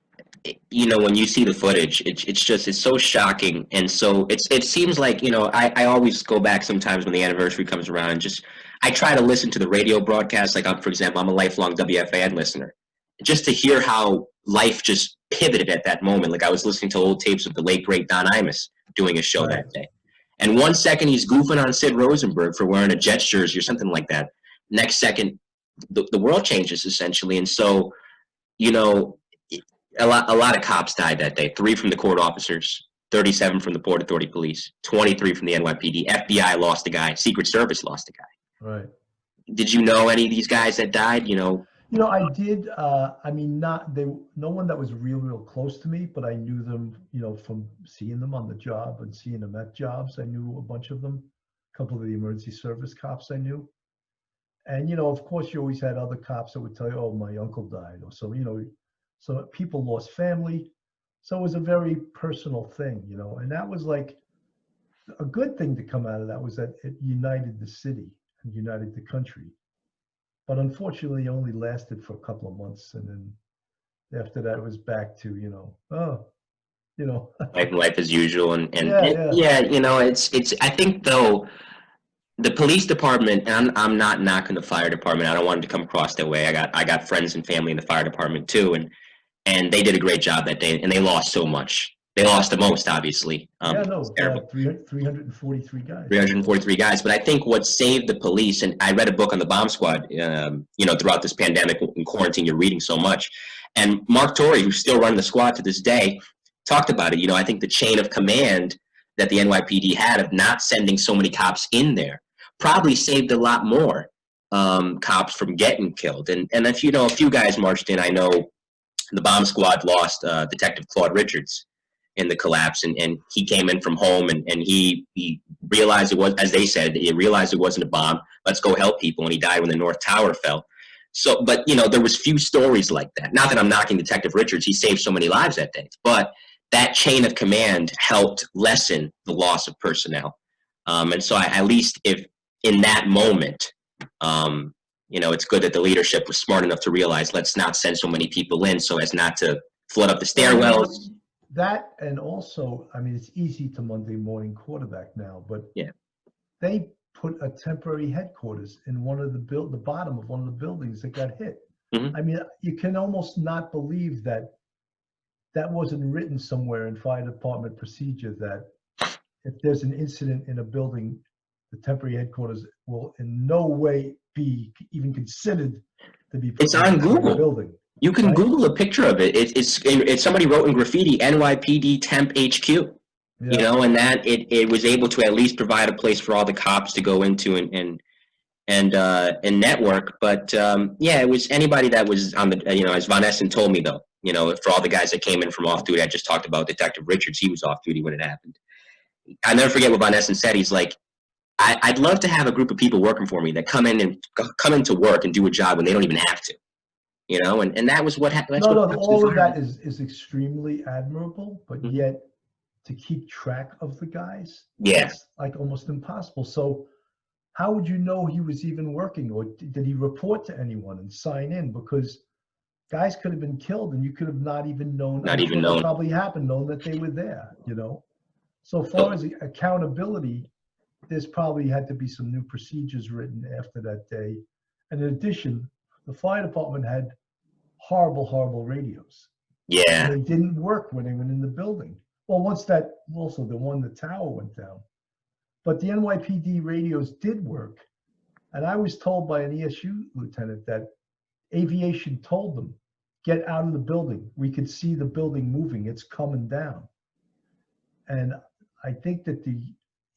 when you see the footage, it's so shocking. And so it seems like, I always go back sometimes when the anniversary comes around and I try to listen to the radio broadcast. Like, for example, I'm a lifelong WFAN listener, just to hear how life just pivoted at that moment. Like, I was listening to old tapes of the late, great Don Imus doing a show that day. And 1 second he's goofing on Sid Rosenberg for wearing a Jets jersey or something like that. Next second, the world changes essentially. And so, a lot of cops died that day. 3 from the court officers, 37 from the Port Authority Police, 23 from the NYPD. FBI lost a guy. Secret Service lost a guy. Right. Did you know any of these guys that died? I did. No one that was real close to me, but I knew them, from seeing them on the job and seeing them at jobs. I knew a bunch of them. A couple of the emergency service cops I knew. And, of course, you always had other cops that would tell you, oh, my uncle died. Or so, so people lost family. So it was a very personal thing, and that was like a good thing to come out of that, was that it united the city and united the country. But unfortunately, it only lasted for a couple of months. And then after that, it was back to, life as usual. And yeah. It's, I think, though, the police department, and I'm not knocking the fire department. I don't want it to come across that way. I got friends and family in the fire department too, and they did a great job that day, and they lost so much. They lost the most, obviously. 343 guys. 343 guys. But I think what saved the police, and I read a book on the bomb squad, throughout this pandemic in quarantine, you're reading so much. And Mark Torrey, who's still running the squad to this day, talked about it. I think the chain of command that the NYPD had of not sending so many cops in there probably saved a lot more cops from getting killed. And if a few guys marched in, I know the bomb squad lost Detective Claude Richards in the collapse, and he came in from home and he realized it was, as they said, he realized it wasn't a bomb. Let's go help people. And he died when the North Tower fell. So, but there was few stories like that. Not that I'm knocking Detective Richards. He saved so many lives that day, but that chain of command helped lessen the loss of personnel. And so at least if in that moment, it's good that the leadership was smart enough to realize, let's not send so many people in so as not to flood up the stairwells. That, and also, it's easy to Monday morning quarterback now, but yeah, they put a temporary headquarters in one of the bottom of one of the buildings that got hit. Mm-hmm. You can almost not believe that wasn't written somewhere in fire department procedure, that if there's an incident in a building, the temporary headquarters will in no way be even considered to be put it's on Google. Building. You can Google a picture of it. It's somebody wrote in graffiti, NYPD Temp HQ. And that it was able to at least provide a place for all the cops to go into and and network. But yeah, it was anybody that was on the, as Von Essen told me though, for all the guys that came in from off duty, I just talked about Detective Richards. He was off duty when it happened. I never forget what Von Essen said. He's like, I'd love to have a group of people working for me that come into work and do a job when they don't even have to, and that was what happened. No, no, all of that is extremely admirable, but Mhm. yet to keep track of the guys, Yeah, it's like almost impossible. So how would you know he was even working, or did he report to anyone and sign in? Because guys could have been killed and you could have not even known. not I'm even sure that known. probably happened, known that they were there. So far So, as accountability, there's probably had to be some new procedures written after that day. And in addition, the fire department had horrible, horrible radios, and yeah, they didn't work when they went in the building. Well, once that, also the tower went down, but the NYPD radios did work. And I was told by an ESU lieutenant that aviation told them, get out of the building. We could see the building moving. It's coming down. And I think that the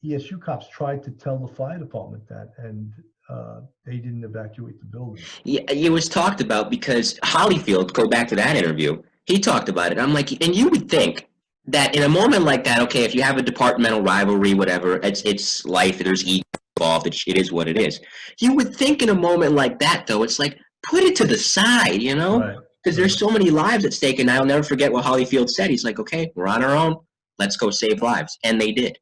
ESU cops tried to tell the fire department that, and they didn't evacuate the building. yeah, it was talked about because Holyfield, go back to that interview, he talked about it. I'm like, and you would think that in a moment like that, okay, if you have a departmental rivalry, whatever, it's life, there's ego involved, it is what it is. You would think in a moment like that, though, it's like, put it to the side, Right, because right. there's so many lives at stake, and I'll never forget what Holyfield said. He's like, okay, we're on our own, let's go save lives, and they did.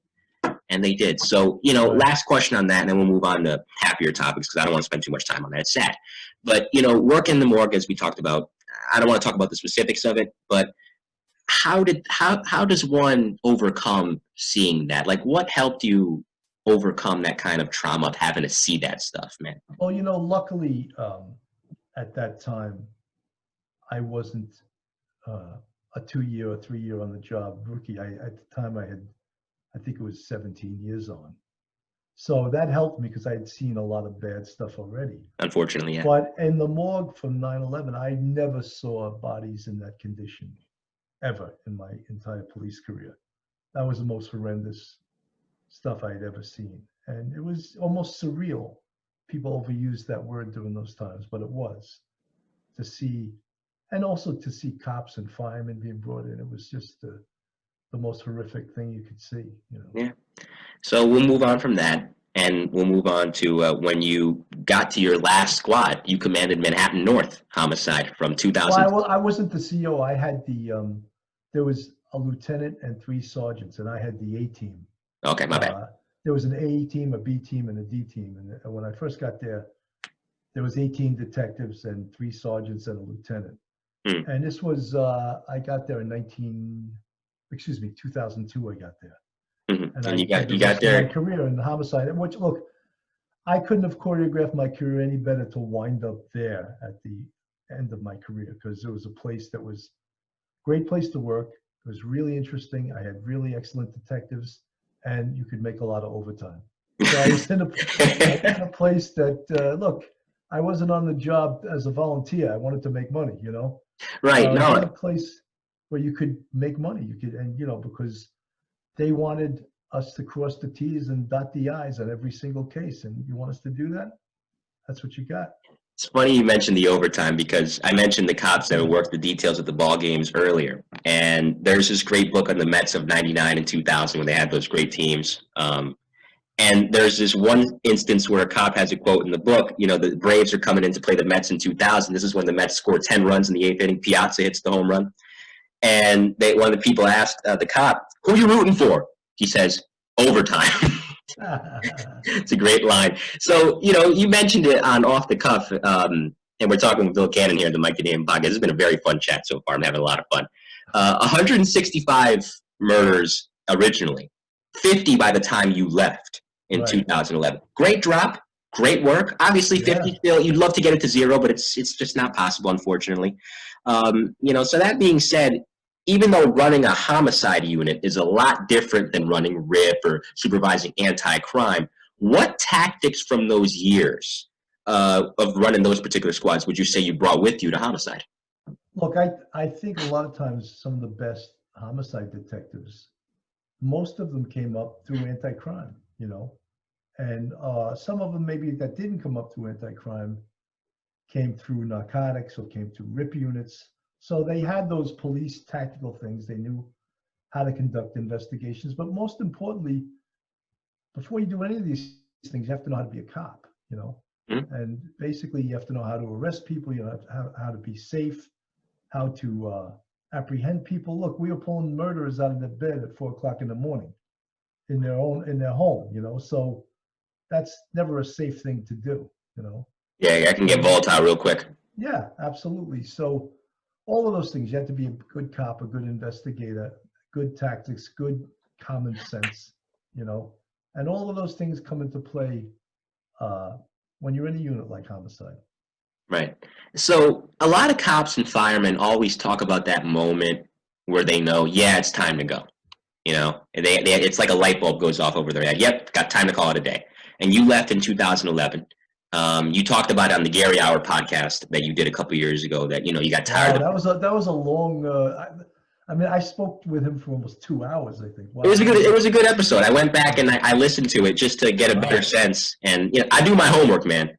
And they did. So, Right. last question on that, and then we'll move on to happier topics because I don't want to spend too much time on that. It's sad. But, work in the morgue, as we talked about, I don't want to talk about the specifics of it, but how does one overcome seeing that? Like, what helped you overcome that kind of trauma of having to see that stuff, man? Well, luckily at that time, I wasn't a 2-year or 3-year on the job rookie. At the time I think it was 17 years on. So that helped me because I had seen a lot of bad stuff already. Unfortunately, yeah. But in the morgue from 9/11, I never saw bodies in that condition ever in my entire police career. That was the most horrendous stuff I had ever seen. And it was almost surreal. People overused that word during those times, but it was to see, and also to see cops and firemen being brought in. It was just the most horrific thing you could see. Yeah. So we'll move on from that, and we'll move on to when you got to your last squad. You commanded Manhattan North homicide from 2000. Well, I wasn't the CO. I had there was a lieutenant and 3 sergeants, and I had the A team. Okay, my bad. There was an A team, a B team, and a D team. And when I first got there was 18 detectives and 3 sergeants and a lieutenant. Hmm. And this was, I got there in 2002 I got there. Mm-hmm. And And I you got did the rest of my there. career in the homicide, which, look, I couldn't have choreographed my career any better to wind up there at the end of my career, because it was a place that was a great place to work. It was really interesting. I had really excellent detectives, and you could make a lot of overtime. So I was in a place that, look, I wasn't on the job as a volunteer. I wanted to make money. Right. I was in a No. place where you could make money. And because they wanted us to cross the T's and dot the I's on every single case. And you want us to do that? That's what you got. It's funny you mentioned the overtime because I mentioned the cops that would work the details at the ball games earlier. And there's this great book on the Mets of '99 and 2000 when they had those great teams. And there's this one instance where a cop has a quote in the book. The Braves are coming in to play the Mets in 2000. This is when the Mets score 10 runs in the 8th inning. Piazza hits the home run. And one of the people asked the cop, "Who are you rooting for?" He says, "Overtime." It's a great line. So, you mentioned it on Off the Cuff, and we're talking with Bill Cannon here at the Mike and Ian podcast. This has been a very fun chat so far. I'm having a lot of fun. 165 murders originally, 50 by the time you left in Right. 2011. Great drop, great work. Obviously, 50 Yeah. still, you'd love to get it to 0, but it's just not possible, unfortunately. So that being said, even though running a homicide unit is a lot different than running RIP or supervising anti-crime, what tactics from those years of running those particular squads would you say you brought with you to homicide? Look, I think a lot of times some of the best homicide detectives, most of them came up through anti-crime, And some of them maybe that didn't come up through anti-crime came through narcotics or came through RIP units. So they had those police tactical things. They knew how to conduct investigations. But most importantly, before you do any of these things, you have to know how to be a cop, you know. Mhm. And basically, you have to know how to arrest people. You know how to be safe, how to apprehend people. Look, we were pulling murderers out of their bed at 4 o'clock in the morning in their home. You know, so that's never a safe thing to do. You know. Yeah, I can get volatile real quick. Yeah, absolutely. So all of those things, you have to be a good cop, a good investigator, good tactics, good common sense, you know, and all of those things come into play when you're in a unit like homicide. Right. So a lot of cops and firemen always talk about that moment where they know, yeah, it's time to go. You know, it's like a light bulb goes off over their head. Yep, got time to call it a day. And you left in 2011. You talked about it on the Gary Hour podcast that you did a couple years ago that, you know, you got tired Wow, of. that was a long. I mean, I spoke with him for almost 2 hours. I think. It Wow, was a that good. was It was a good episode. I went back and yeah. I listened to it just to get a better Wow. sense. And you know, I do my homework, man.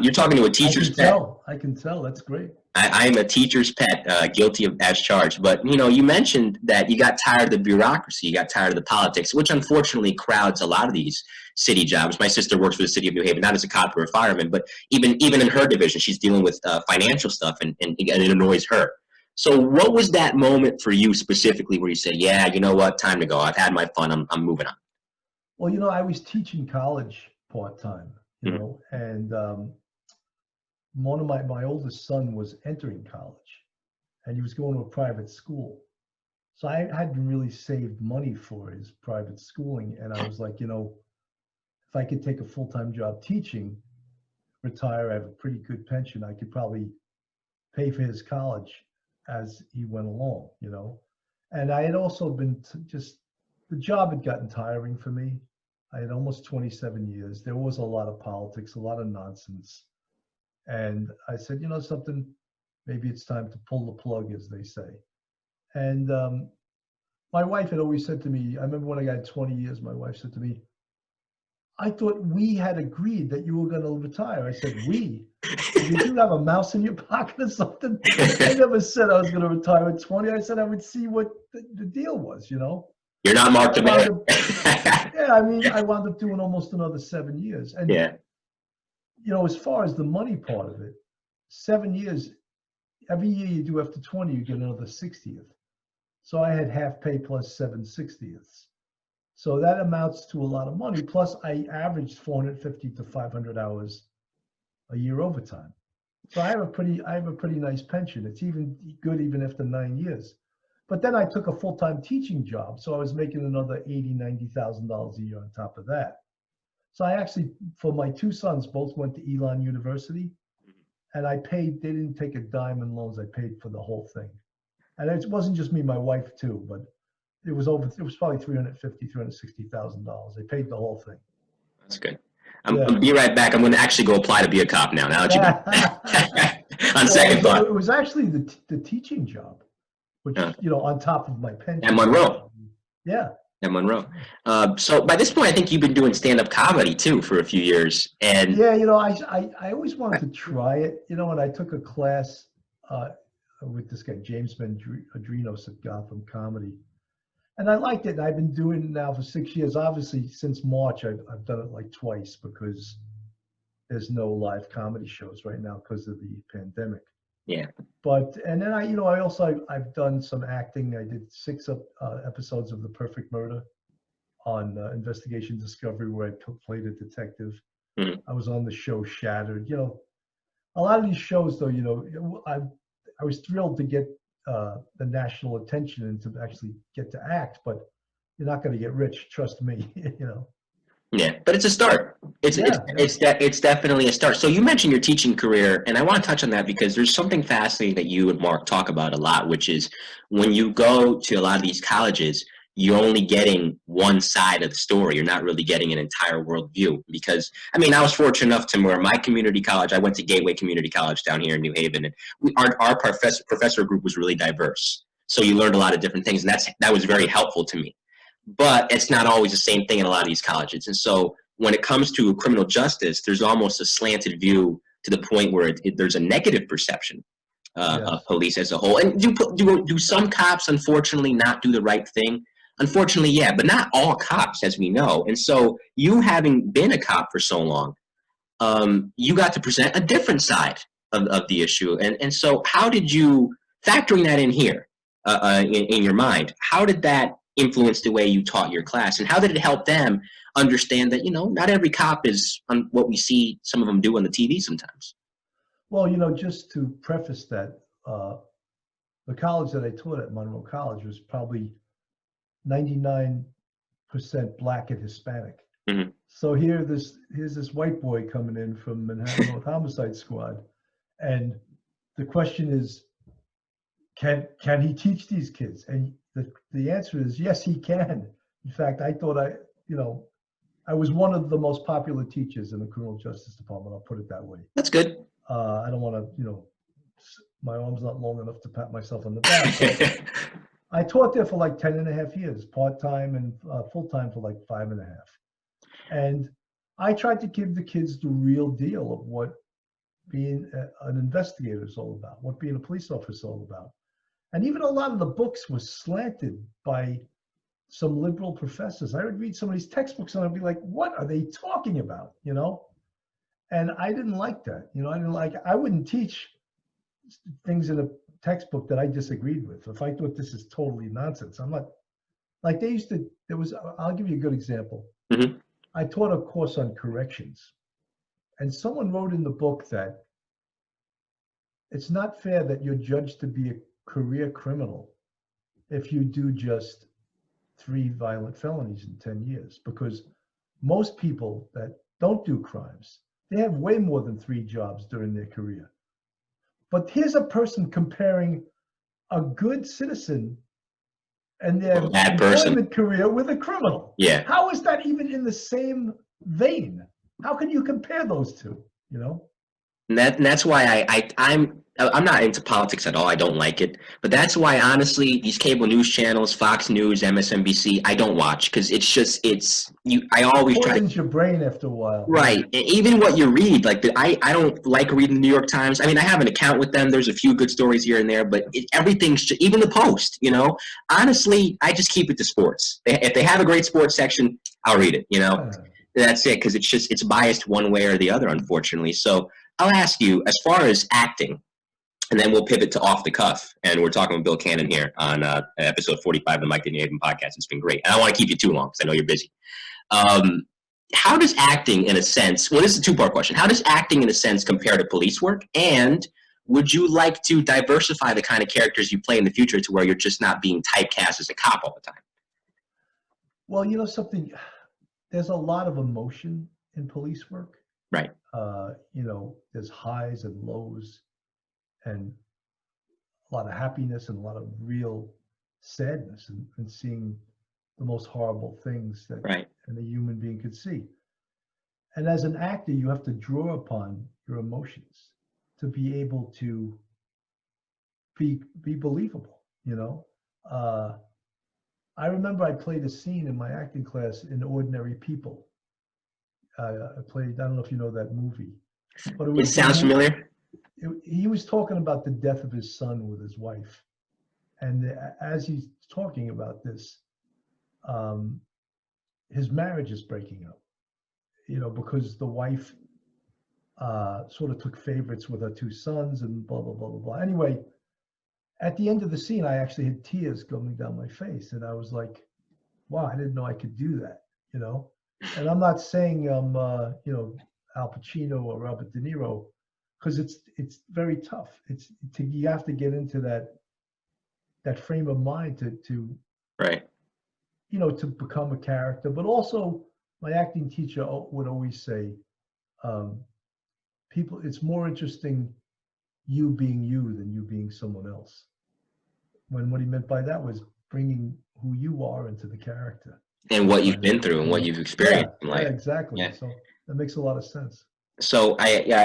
You're talking to a teacher's pet. I can tell. That's great. I'm a teacher's pet, guilty of as charged. But you know, you mentioned that you got tired of the bureaucracy, you got tired of the politics, which unfortunately crowds a lot of these city jobs. My sister works for the city of New Haven, not as a cop or a fireman, but even in her division, she's dealing with financial stuff, and it annoys her. So, what was that moment for you specifically, where you said, "Yeah, you know what, time to go. I've had my fun. I'm moving on." Well, you know, I was teaching college part time, you Mhm. know, and one of my oldest son was entering college and he was going to a private school. So I hadn't really saved money for his private schooling. And I was like, you know, if I could take a full-time job teaching, retire, I have a pretty good pension, I could probably pay for his college as he went along, you know. And I had also been just, the job had gotten tiring for me. I had almost 27 years. There was a lot of politics, a lot of nonsense. And I said, you know something, maybe it's time to pull the plug, as they say. And my wife had always said to me, I remember when I got 20 years, my wife said to me, I thought we had agreed that you were going to retire. I said, we? Did you have a mouse in your pocket or something? I never said I was going to retire at 20. I said I would see what the deal was, you know? You're not And Mark I the wound Man. up, yeah, I mean, I wound up doing almost another 7 years. And, Yeah, you know, as far as the money part of it, 7 years, every year you do after 20, you get another 60th. So I had half pay plus 7/60ths. So that amounts to a lot of money. Plus, I averaged 450 to 500 hours a year overtime. So I have a pretty nice pension. It's even good even after 9 years. But then I took a full-time teaching job, so I was making another $80,000 to $90,000 a year on top of that. So I actually, for my two sons, both went to Elon University, and I paid. They didn't take a dime in loans. I paid for the whole thing, and it wasn't just me, my wife too, but it was probably $360,000. They paid the whole thing. that's good. Yeah. I'll be right back. I'm going to actually go apply to be a cop now. Now that you on Well, second thought. it was actually the teaching job, Uh, which, you know, on top of my at pension. Monroe. Yeah. At Monroe. So by this point, I think you've been doing stand-up comedy too for a few years. And Yeah, you know, I always wanted to try it, you know, and I took a class uh, with this guy, James Adrinos at Gotham Comedy. And I liked it. And I've been doing it now for 6 years. Obviously, since March, I've done it like twice because there's no live comedy shows right now because of the pandemic. yeah, But and then I've done some acting. I did six episodes of The Perfect Murder on Investigation Discovery, where I played a detective. mhm. I was on the show Shattered. You know, a lot of these shows, though, you know, I was thrilled to get the national attention and to actually get to act. But you're not going to get rich, trust me. You know. Yeah, but it's a start. Yeah, yeah. It's definitely a start. So you mentioned your teaching career, and I want to touch on that because there's something fascinating that you and Mark talk about a lot, which is when you go to a lot of these colleges, you're only getting one side of the story. You're not really getting an entire worldview. Because I mean, I was fortunate enough to where my community college, I went to Gateway Community College down here in New Haven, and our professor group was really diverse. So you learned a lot of different things, and that was very helpful to me, but it's not always the same thing in a lot of these colleges. And so when it comes to criminal justice, there's almost a slanted view to the point where there's a negative perception of police as a whole. And do some cops, unfortunately, not do the right thing? Unfortunately, yeah, but not all cops, as we know. And so you having been a cop for so long, you got to present a different side of the issue. And so how did you, factoring that in here in your mind, how did that influence the way you taught your class? And how did it help them understand that, not every cop is on what we see some of them do on the TV sometimes? Well, just to preface that, the college that I taught at, Monroe College, was probably 99% Black and Hispanic. Mm-hmm. So here's this white boy coming in from Manhattan North Homicide Squad, and the question is, can he teach these kids? And the answer is yes, he can. In fact, I thought I was one of the most popular teachers in the criminal justice department. I'll put it that way. That's good. I don't want to, my arm's not long enough to pat myself on the back. I taught there for like 10 and a half years, part-time and full-time for like 5.5. And I tried to give the kids the real deal of what being an investigator is all about, what being a police officer is all about. And even a lot of the books were slanted by some liberal professors. I would read some of these textbooks and I'd be like, what are they talking about, And I didn't like that. I wouldn't teach things in a textbook that I disagreed with. If I thought this is totally nonsense, I'm not, like I'll give you a good example. Mm-hmm. I taught a course on corrections, and someone wrote in the book that it's not fair that you're judged to be a career criminal if you do just 3 violent felonies in 10 years, because most people that don't do crimes, they have way more than 3 jobs during their career. But here's a person comparing a good citizen and their employment career with a criminal. Yeah. How is that even in the same vein? How can you compare those two? And that's why I'm not into politics at all. I don't like it. But that's why, honestly, these cable news channels, Fox News, MSNBC, I don't watch, because I always try. It poisons your brain after a while. Right. And even what you read, I don't like reading the New York Times. I mean, I have an account with them. There's a few good stories here and there, but everything's, even the Post, honestly, I just keep it to sports. If they have a great sports section, I'll read it, That's it, because it's biased one way or the other, unfortunately. So I'll ask you, as far as acting, and then we'll pivot to Off the Cuff. And we're talking with Bill Cannon here on episode 45 of the Mike the New Haven podcast. It's been great. And I don't want to keep you too long because I know you're busy. How does acting, in a sense, this is a 2-part question. How does acting, in a sense, compare to police work? And would you like to diversify the kind of characters you play in the future to where you're just not being typecast as a cop all the time? Well, something, there's a lot of emotion in police work. Right. There's highs and lows, and a lot of happiness and a lot of real sadness and seeing the most horrible things that a human being could see. And as an actor, you have to draw upon your emotions to be able to be believable. I remember I played a scene in my acting class in Ordinary People. I don't know if you know that movie, but it sounds familiar. He was talking about the death of his son with his wife. And as he's talking about this, his marriage is breaking up, because the wife sort of took favorites with her 2 sons and blah, blah, blah, blah, blah. Anyway, at the end of the scene, I actually had tears coming down my face. And I was like, wow, I didn't know I could do that, And I'm not saying I'm, Al Pacino or Robert De Niro, because it's very tough. You have to get into that frame of mind to right. To become a character. But also, my acting teacher would always say, people, it's more interesting you being you than you being someone else. What he meant by that was bringing who you are into the character. And what you've been through and what you've experienced in life. Yeah, exactly. Yeah. So that makes a lot of sense. So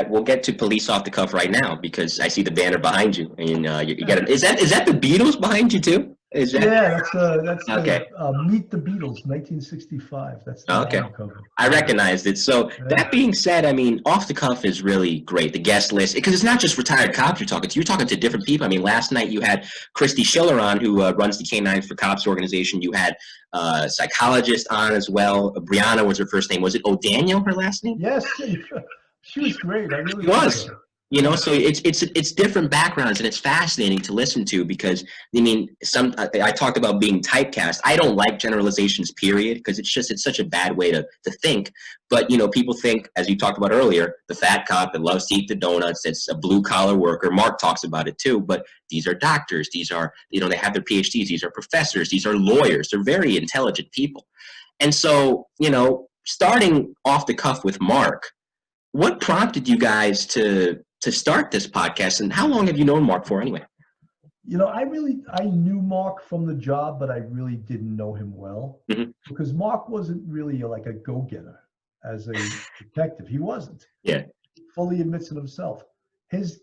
we'll get to Police Off the Cuff right now, because I see the banner behind you, and you get it. Is that the Beatles behind you too? Is that Yeah, that's okay? Meet the Beatles, 1965. That's the Okay. album cover. I recognized it. So Yeah. that being said, I mean, off the cuff is really great. The guest list, because it's not just retired cops you're talking to. You're talking to different people. I mean, last night you had Christy Schiller on, who runs the Canines for Cops organization. You had a psychologist on as well. Brianna was her first name. Was it O'Daniel, her last name? Yes, she was great. I really It liked was. her. You know, Yeah. so it's different backgrounds, and it's fascinating to listen to because I mean, I talked about being typecast. I don't like generalizations, period, because it's such a bad way to think. But you know, people think, as you talked about earlier, the fat cop that loves to eat the donuts, it's a blue collar worker. Mark talks about it too. But these are doctors. These are, you know, they have their PhDs. These are professors. These are lawyers. They're very intelligent people. And so, you know, starting off the cuff with Mark, what prompted you guys to start this podcast, and how long have you known Mark for anyway? You know, I knew Mark from the job, but I really didn't know him well Mhm. because Mark wasn't really like a go-getter as a detective. He wasn't. Yeah, He fully admits it himself. His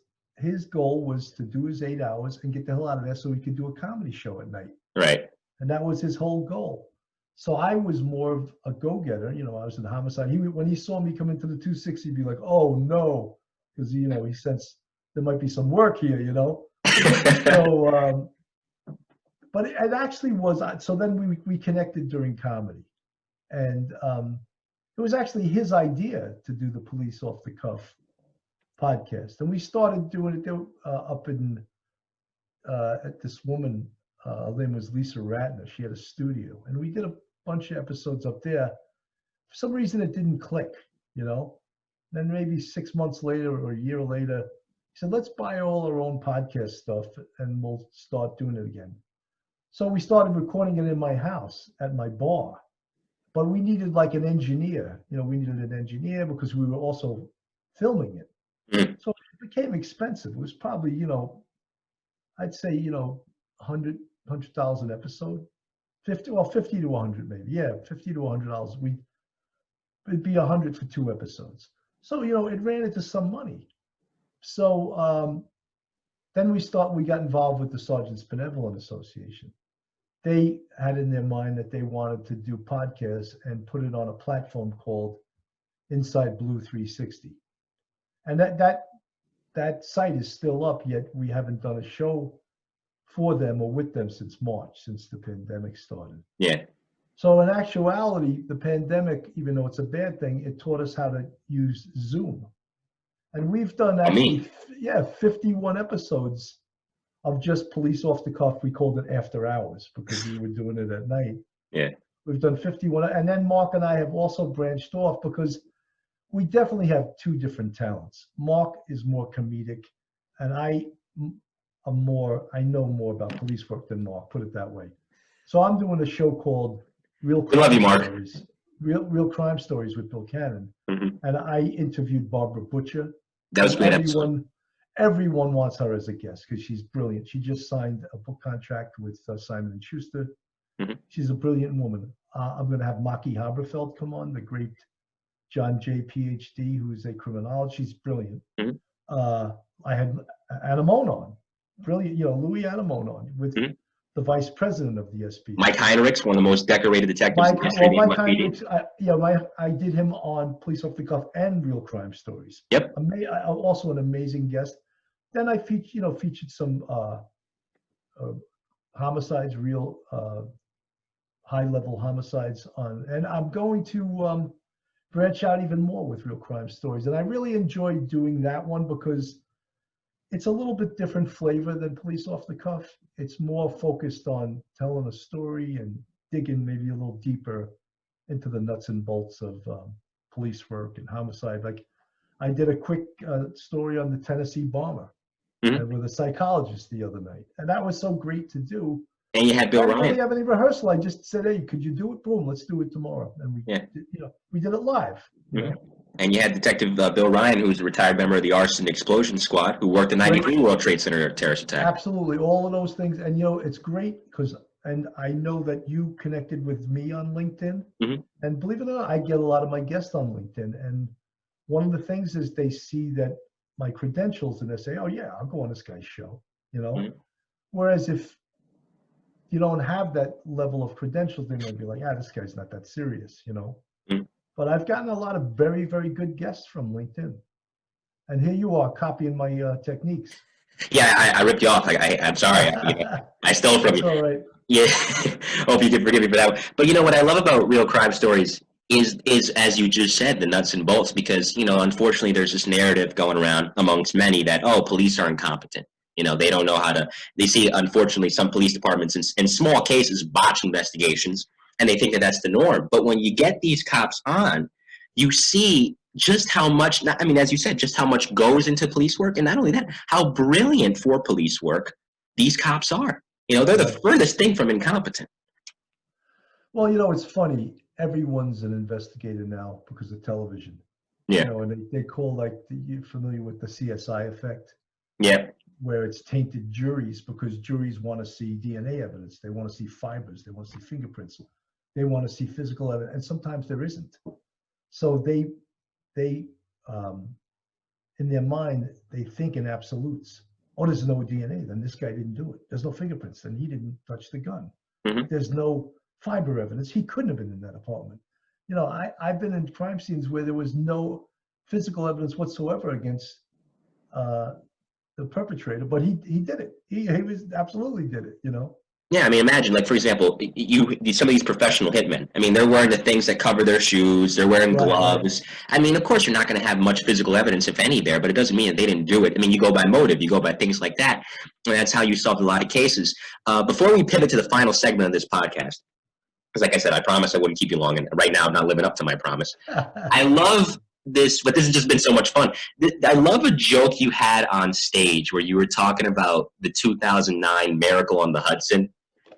goal was to do his 8 hours and get the hell out of there so he could do a comedy show at night. right. And that was his whole goal. So I was more of a go-getter. You know, I was in homicide. When he saw me come into the 260, he'd be like, "Oh no," because you know he sensed there might be some work here. You know, so but it actually was. So then we connected during comedy, and it was actually his idea to do the Police Off the Cuff podcast, and we started doing it there, up in at this woman. Her name was Lisa Ratner. She had a studio, and we did a bunch of episodes up there. For some reason, it didn't click, you know. Then maybe 6 months later or a year later, he said, "Let's buy all our own podcast stuff, and we'll start doing it again." So we started recording it in my house at my bar, but we needed like an engineer. You know, we needed an engineer because we were also filming it. Mm. So it became expensive. It was probably, you know, I'd say, you know, 100,000 episode, 50 to 100 maybe. Yeah, $50 to $100. It'd be 100 for 2 episodes. So, you know, it ran into some money. So then we got involved with the Sergeants Benevolent Association. They had in their mind that they wanted to do podcasts and put it on a platform called Inside Blue 360. And that site is still up, yet we haven't done a show for them or with them since March, since the pandemic started. Yeah. So in actuality, the pandemic, even though it's a bad thing, it taught us how to use Zoom. And we've done actually, 51 episodes of just Police Off the Cuff. We called it After Hours because we were doing it at night. Yeah. We've done 51. And then Mark and I have also branched off because we definitely have two different talents. Mark is more comedic, and I know more about police work than Mark, put it that way. So I'm doing a show called Real We love you, Crime Mark. Stories. Real Crime Stories with Bill Cannon. Hmm. And I interviewed Barbara Butcher. That was a great episode. Everyone wants her as a guest because she's brilliant. She just signed a book contract with Simon and Schuster. Hmm. She's a brilliant woman. I'm going to have Maki Haberfeld come on, the great John Jay PhD, who's a criminologist. She's brilliant. Mm-hmm. I had Anamone on, brilliant. You know, Louis Anamone on with the vice president of the SP. Mike Heinrichs, one of the most decorated detectives in history of the Mike NYPD. Heinrichs, I did him on Police Off the Cuff and Real Crime Stories. Yep. Also an amazing guest. Then I featured some homicides, real high-level homicides on, and I'm going to branch out even more with Real Crime Stories. And I really enjoyed doing that one because it's a little bit different flavor than Police Off the Cuff. It's more focused on telling a story and digging maybe a little deeper into the nuts and bolts of police work and homicide. Like I did a quick story on the Tennessee bomber with a psychologist the other night. And that was so great to do. And you had Bill Ryan. I didn't have any rehearsal. I just said, "Hey, could you do it? Boom, let's do it tomorrow." And we did it live. You know? And you had Detective Bill Ryan, who's a retired member of the Arson Explosion Squad, who worked the 93 World Trade Center terrorist attack. Absolutely, all of those things. And it's great because, and I know that you connected with me on LinkedIn. And believe it or not, I get a lot of my guests on LinkedIn. And one of the things is they see that my credentials and they say, "Oh yeah, I'll go on this guy's show." Whereas if you don't have that level of credentials, they might be like, this guy's not that serious, you know. Mm. But I've gotten a lot of very, very good guests from LinkedIn. And here you are copying my techniques. Yeah, I ripped you off. I'm sorry. I stole from That's you. all right. Yeah, hope you can forgive me for that one. But you know what I love about real crime stories is as you just said, the nuts and bolts. Because unfortunately, there's this narrative going around amongst many that police are incompetent. They don't know how to. They see, unfortunately, some police departments in small cases botch investigations, and they think that that's the norm. But when you get these cops on, you see just how much. I mean, as you said, just how much goes into police work, and not only that, how brilliant for police work these cops are. They're the Right. furthest thing from incompetent. Well, it's funny. Everyone's an investigator now because of television. Yeah. And they call, like, you're familiar with the CSI effect, Yeah. where it's tainted juries because juries want to see DNA evidence. They want to see fibers. They want to see fingerprints. They want to see physical evidence. And sometimes there isn't. So they in their mind, they think in absolutes. Oh, there's no DNA, then this guy didn't do it. There's no fingerprints, then he didn't touch the gun. Mm-hmm. There's no fiber evidence. He couldn't have been in that apartment. I've been in crime scenes where there was no physical evidence whatsoever against the perpetrator, but he did it. He was absolutely did it. Yeah, I mean, imagine, like, for example, some of these professional hitmen. I mean, they're wearing the things that cover their shoes. They're wearing Right. gloves. I mean, of course, you're not going to have much physical evidence, if any, there, but it doesn't mean that they didn't do it. I mean, you go by motive. You go by things like that, and that's how you solve a lot of cases. Before we pivot to the final segment of this podcast, because, like I said, I promised I wouldn't keep you long, and right now I'm not living up to my promise. I love this, but this has just been so much fun. I love a joke you had on stage where you were talking about the 2009 Miracle on the Hudson.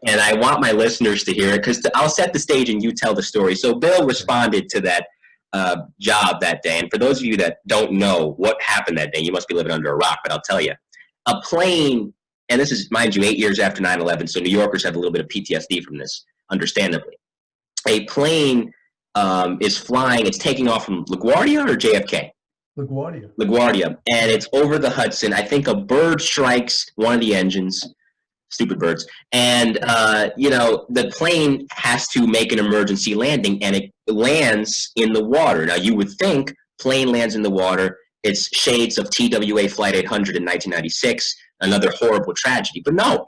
And I want my listeners to hear it because I'll set the stage and you tell the story. So Bill responded to that job that day. And for those of you that don't know what happened that day, you must be living under a rock, but I'll tell you. A plane, and this is, mind you, 8 years after 9/11, so New Yorkers have a little bit of PTSD from this, understandably. A plane is flying, it's taking off from LaGuardia or JFK? LaGuardia. LaGuardia. And it's over the Hudson. I think a bird strikes one of the engines. Stupid birds. And, the plane has to make an emergency landing, and it lands in the water. Now, you would think plane lands in the water, it's shades of TWA Flight 800 in 1996, another horrible tragedy. But no,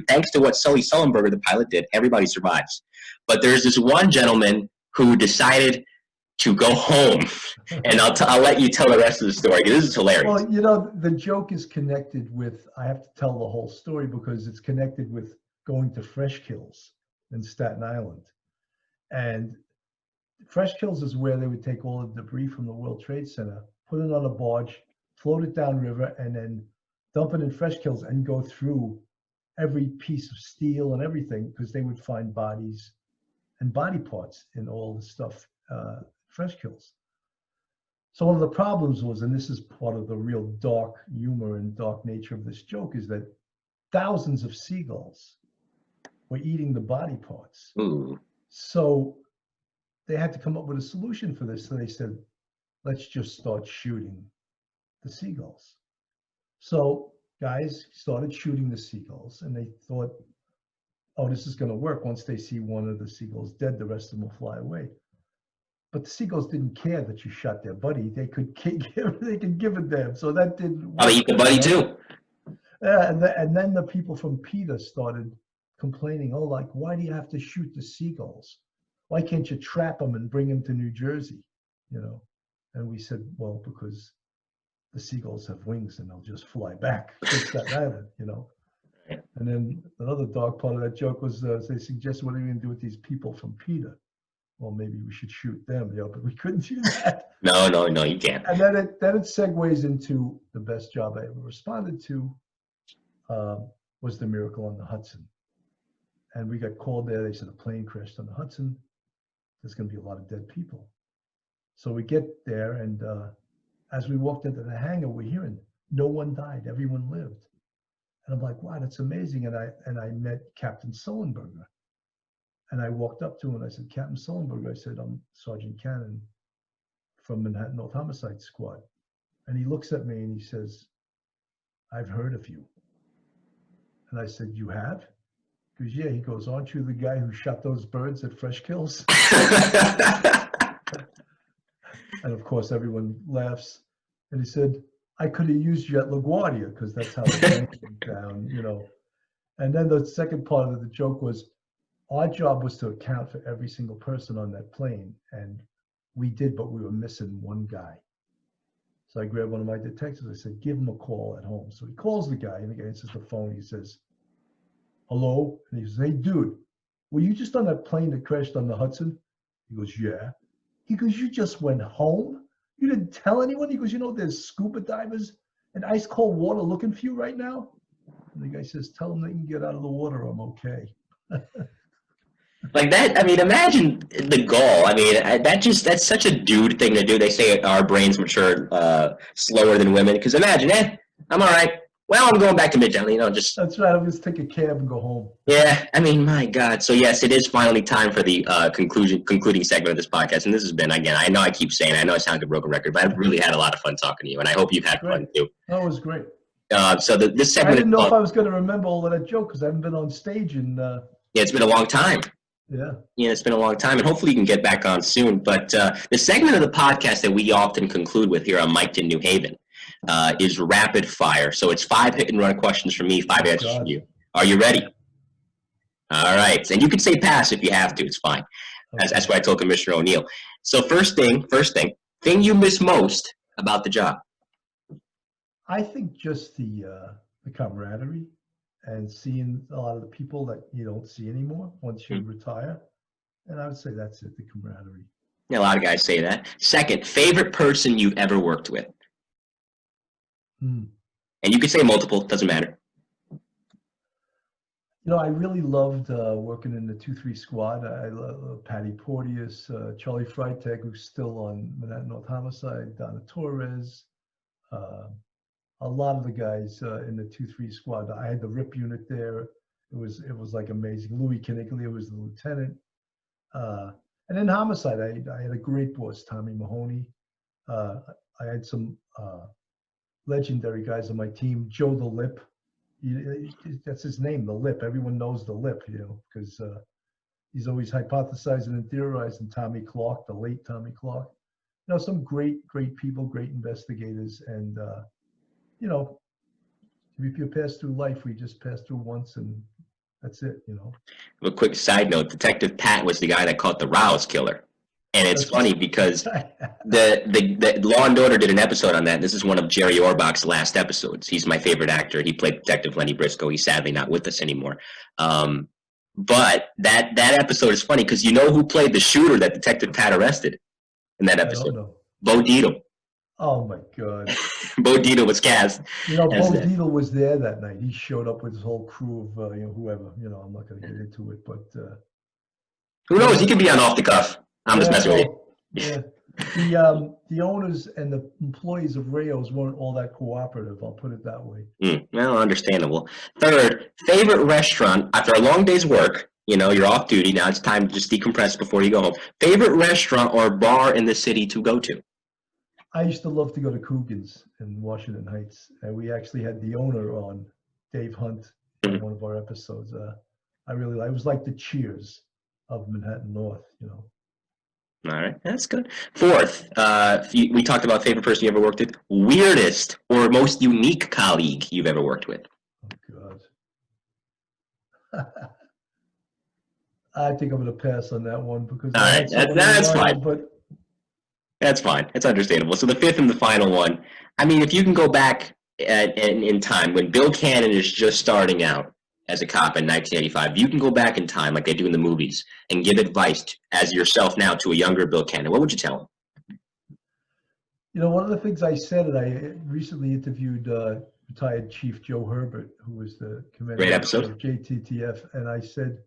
thanks to what Sully Sullenberger, the pilot, did, everybody survives. But there's this one gentleman who decided to go home. And I'll let you tell the rest of the story, because this is hilarious. Well, the joke is connected with, I have to tell the whole story because it's connected with going to Fresh Kills in Staten Island. And Fresh Kills is where they would take all the debris from the World Trade Center, put it on a barge, float it downriver, and then dump it in Fresh Kills and go through every piece of steel and everything, because they would find bodies and body parts in all the stuff, Fresh Kills. So one of the problems was, and this is part of the real dark humor and dark nature of this joke, is that thousands of seagulls were eating the body parts. Ooh. So they had to come up with a solution for this. So they said, let's just start shooting the seagulls. So guys started shooting the seagulls, and they thought, oh, this is going to work. Once they see one of the seagulls dead, the rest of them will fly away. But the seagulls didn't care that you shot their buddy. They could give a damn. So that didn't work. I'll eat the buddy too. And then the people from PETA started complaining, oh, like, why do you have to shoot the seagulls? Why can't you trap them and bring them to New Jersey? And we said, well, because the seagulls have wings and they'll just fly back to Staten Island, And then another dark part of that joke was they suggested, what are you going to do with these people from PETA? Well, maybe we should shoot them, but we couldn't do that. No, you can't. And then it segues into the best job I ever responded to, was the Miracle on the Hudson. And we got called there. They said a plane crashed on the Hudson. There's going to be a lot of dead people. So we get there, and as we walked into the hangar, we're hearing no one died, everyone lived. And I'm like, wow, that's amazing. And I met Captain Sullenberger. And I walked up to him and I said, Captain Sullenberger, I said, I'm Sergeant Cannon from Manhattan North Homicide Squad. And he looks at me and he says, I've heard of you. And I said, you have? goes, yeah. He goes, aren't you the guy who shot those birds at Fresh Kills? And of course, everyone laughs. And he said, I could have used you at LaGuardia because that's how the plane went down, you know. And then the second part of the joke was, our job was to account for every single person on that plane. And we did, but we were missing one guy. So I grabbed one of my detectives. I said, give him a call at home. So he calls the guy, and the guy answers the phone. He says, hello? And he says, hey, dude, were you just on that plane that crashed on the Hudson? He goes, yeah. He goes, you just went home? You didn't tell anyone? He goes, you know, there's scuba divers in ice cold water looking for you right now? And the guy says, tell them they can get out of the water. I'm okay. Like that, I mean, imagine the goal. I mean, that's such a dude thing to do. They say our brains mature slower than women. Because imagine, I'm all right. Well, I'm going back to Midtown, you know, just. That's right. I'll just take a cab and go home. Yeah, I mean, my God. So yes, it is finally time for the concluding segment of this podcast. And this has been, again, I know I keep saying, I know I sound like a broken record, but I've really had a lot of fun talking to you. And I hope you've had fun too. That was great. So this segment. I didn't know if I was going to remember all of that joke because I haven't been on stage in. Yeah, it's been a long time. Yeah, it's been a long time, and hopefully you can get back on soon. But the segment of the podcast that we often conclude with here on Mic'd in New Haven is rapid fire. So it's 5 hit and run questions from me, 5 answers from you. Are you ready? All right. And you can say pass if you have to. It's fine. okay. That's what I told Commissioner O'Neill. So first thing you miss most about the job? I think just the camaraderie and seeing a lot of the people that you don't see anymore once you retire. And I would say that's it, the camaraderie. Yeah, a lot of guys say that. Second, favorite person you've ever worked with? And you could say multiple, doesn't matter. You know, I really loved working in the 2-3 squad. I love Patty Porteous, Charlie Freitag, who's still on Manhattan North Homicide, Donna Torres, a lot of the guys in the 2-3 squad. I had the RIP unit there. It was like amazing. Louis Caniglia was the lieutenant. And in Homicide, I had a great boss, Tommy Mahoney. I had some legendary guys on my team. Joe the Lip. That's his name, the Lip. Everyone knows the Lip, you know, because he's always hypothesizing and theorizing. Tommy Clark, the late Tommy Clark. You know, some great people, great investigators. And, you know, if you pass through life, we just pass through once and that's it, you know. A quick side note, Detective Pat was the guy that caught the Rouse killer. And it's funny because the Law and Order did an episode on that. This is one of Jerry Orbach's last episodes. He's my favorite actor. He played Detective Lenny Briscoe. He's sadly not with us anymore. But that episode is funny because you know who played the shooter that Detective Pat arrested in that episode? I don't know. Bo Dietl. Oh my God. Bo Dietl was cast. You know, Bo Dietl was there that night. He showed up with his whole crew of you know, whoever. You know, I'm not going to get into it, but who knows? He could be on Off the Cuff. I'm just messing with you. Yeah. The owners and the employees of Rayo's weren't all that cooperative. I'll put it that way. Well, understandable. Third, favorite restaurant after a long day's work. You know, you're off duty now. It's time to just decompress before you go home. Favorite restaurant or bar in the city to go to? I used to love to go to Coogan's in Washington Heights, and we actually had the owner on, Dave Hunt, in one of our episodes. I was like the Cheers of Manhattan North, you know. All right, that's good. Fourth, we talked about favorite person you ever worked with. Weirdest or most unique colleague you've ever worked with? Oh, God. I think I'm going to pass on that one because all right, that's fine. But that's fine. It's understandable. So the fifth and the final one. I mean, if you can go back in time when Bill Cannon is just starting out as a cop in 1985, you can go back in time like they do in the movies and give advice as yourself now to a younger Bill Cannon. What would you tell him? You know, one of the things I said, and I recently interviewed retired Chief Joe Herbert, who was the commander Great episode. of JTTF, and I said,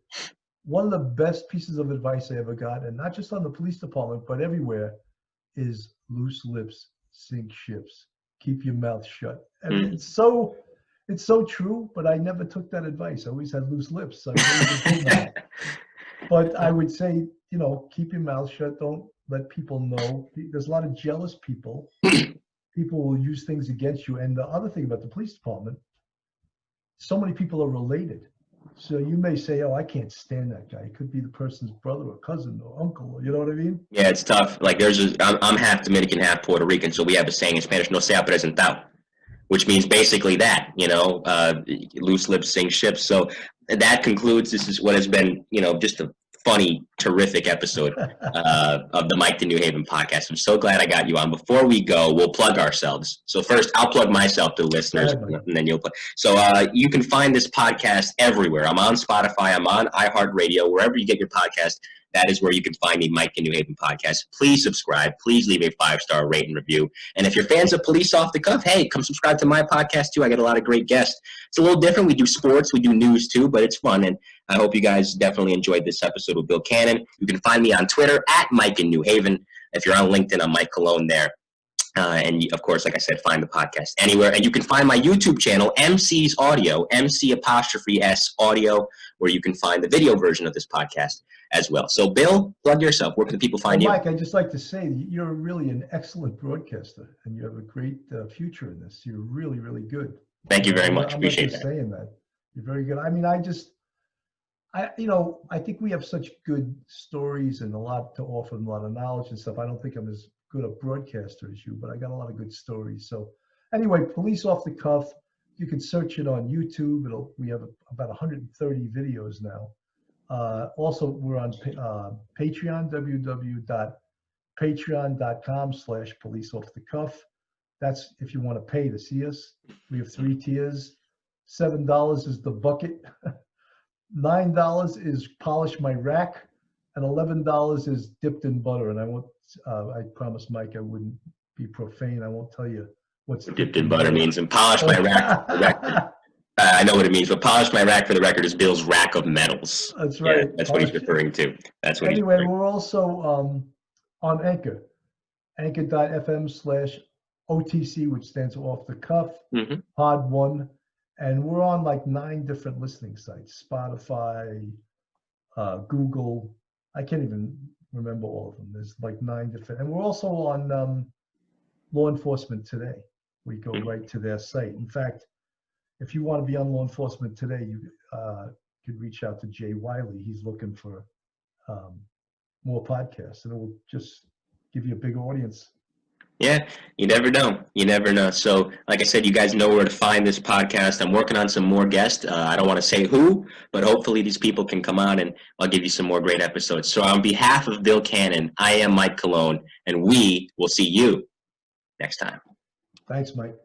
one of the best pieces of advice I ever got, and not just on the police department, but everywhere, is loose lips sink ships. Keep your mouth shut. And it's so true, but I never took that advice. I always had loose lips. But I would say, you know, keep your mouth shut. Don't let people know. There's a lot of jealous people. People will use things against you. And the other thing about the police department, so many people are related. So you may say, "Oh, I can't stand that guy." It could be the person's brother or cousin or uncle. You know what I mean? Yeah, it's tough. Like I'm half Dominican, half Puerto Rican, so we have a saying in Spanish, "No sea presentado," which means basically that, loose lips sink ships. So that concludes. This is what has been, just a funny, terrific episode of the Mike to New Haven podcast. I'm so glad I got you on. Before we go, we'll plug ourselves. So first, I'll plug myself to the listeners, and then you'll plug. So you can find this podcast everywhere. I'm on Spotify. I'm on iHeartRadio. Wherever you get your podcast, that is where you can find the Mike to New Haven podcast. Please subscribe. Please leave a 5-star rate and review. And if you're fans of Police Off the Cuff, hey, come subscribe to my podcast too. I get a lot of great guests. It's a little different. We do sports. We do news too, but it's fun. And I hope you guys definitely enjoyed this episode with Bill Cannon. You can find me on Twitter at Mike in New Haven. If you're on LinkedIn, I'm Mike Cologne there. And of course, like I said, find the podcast anywhere. And you can find my YouTube channel, MC's Audio, MC''S Audio, where you can find the video version of this podcast as well. So, Bill, plug yourself. Where can people find you? Mike, I'd just like to say you're really an excellent broadcaster, and you have a great future in this. You're really, really good. Thank you very much. Appreciate that. I'm not just saying that. You're very good. I mean, I think we have such good stories and a lot to offer and a lot of knowledge and stuff. I don't think I'm as good a broadcaster as you, but I got a lot of good stories. So anyway, Police Off the Cuff, you can search it on YouTube. We have about 130 videos now. Also, we're on Patreon, www.patreon.com/policeoffthecuff. That's if you want to pay to see us. We have 3 tiers. $7 is the bucket. $9 is polish my rack, and $11 is dipped in butter. And I promised Mike I wouldn't be profane. I won't tell you what's dipped in butter means. And polish my rack. I know what it means, but polish my rack, for the record, is Bill's rack of medals. That's right. Yeah, that's what he's referring to. That's what. Anyway, we're also on Anchor, anchor.fm/OTC, which stands for Off the Cuff, Pod 1. And we're on like 9 different listening sites: Spotify, Google. I can't even remember all of them. There's like 9 different. And we're also on Law Enforcement Today. We go right to their site. In fact, if you want to be on Law Enforcement Today, you could reach out to Jay Wiley. He's looking for more podcasts, and it will just give you a big audience. Yeah, you never know. You never know. So, like I said, you guys know where to find this podcast. I'm working on some more guests. I don't want to say who, but hopefully these people can come on, and I'll give you some more great episodes. So on behalf of Bill Cannon, I am Mike Cologne, and we will see you next time. Thanks, Mike.